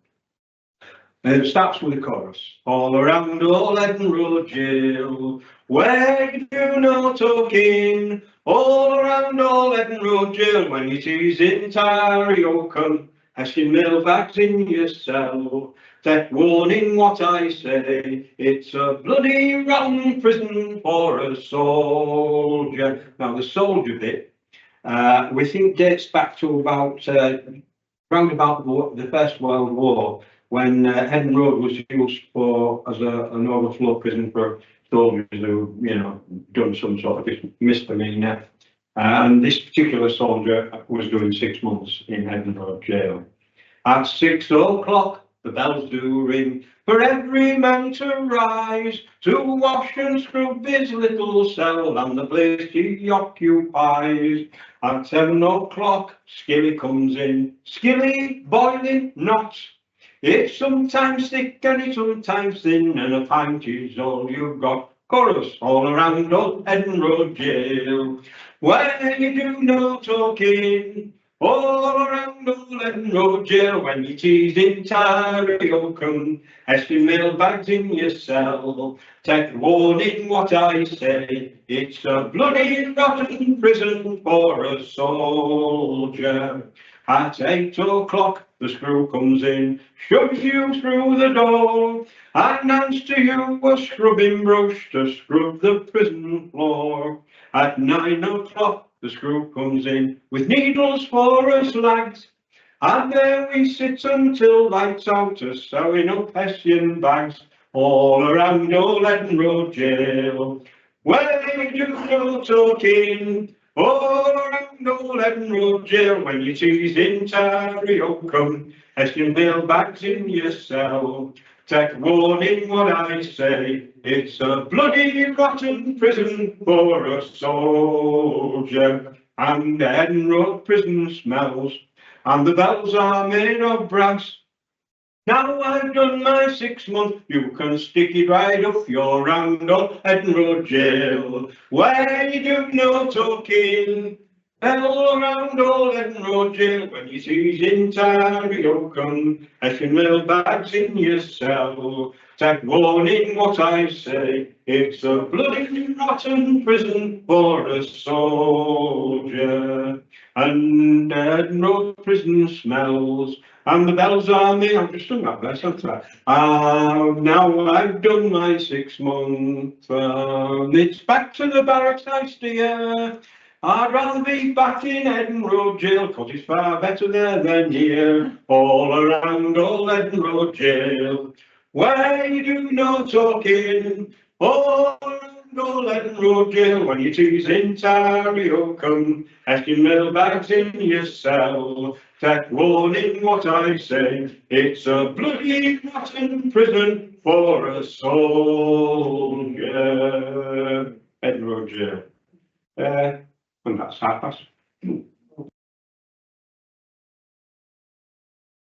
It starts with a chorus. All around old Edinburgh Jail, where you do no talking. All around old Edinburgh Jail, when it is entirely open, has your mailbags in your cell. Take warning what I say, it's a bloody rotten prison for a soldier. Now the soldier bit, we think dates back to about round about the First World War, when Heaven Road was used as an overflow prison for soldiers who, done some sort of misdemeanor. And this particular soldier was doing 6 months in Heaven Road Jail. At 6 o'clock, the bells do ring for every man to rise, to wash and scrub his little cell and the place he occupies. At 7 o'clock, skilly comes in, skilly boiling not. It's sometimes thick and it's sometimes thin, and a pint is all you've got. Chorus, all around old Edinburgh Jail, where you do no talking. All around old Edinburgh Jail, when it is entirely open, has your mailbags in your cell. Take warning what I say, it's a bloody rotten prison for a soldier. At 8 o'clock the screw comes in, shoves you through the door, and hands to you a scrubbing brush to scrub the prison floor. At 9 o'clock the screw comes in, with needles for us lads, and there we sit until lights out, sewing up hessian bags all around old Edinburgh jail. Where we do no talking, all around old Edinburgh jail, when you tease in Ontario come, hessian mailbags in your cell. Take warning what I say, it's a bloody rotten prison for a soldier, and the Edinburgh prison smells, and the bells are made of brass. Now I've done my 6 months, you can stick it right up your round old Edinburgh jail, where you do no talking, all around old Edinburgh jail, when you see in Ontario come, hessian mailbags in your cell. Take warning what I say, it's a bloody rotten prison for a soldier, and Edinburgh prison smells, and the bells are me. I've just done that verse, haven't I? Now I've done my 6 months, it's back to the barracks I steer. I'd rather be back in Edinburgh jail, 'cause it's far better there than here, all around old Edinburgh jail, where you do no talking, all around old Edinburgh jail, when you tease in Ontario come, hessian mailbags in your cell. Take warning what I say, it's a bloody rotten prison for a soldier. Edinburgh jail. And that's half past.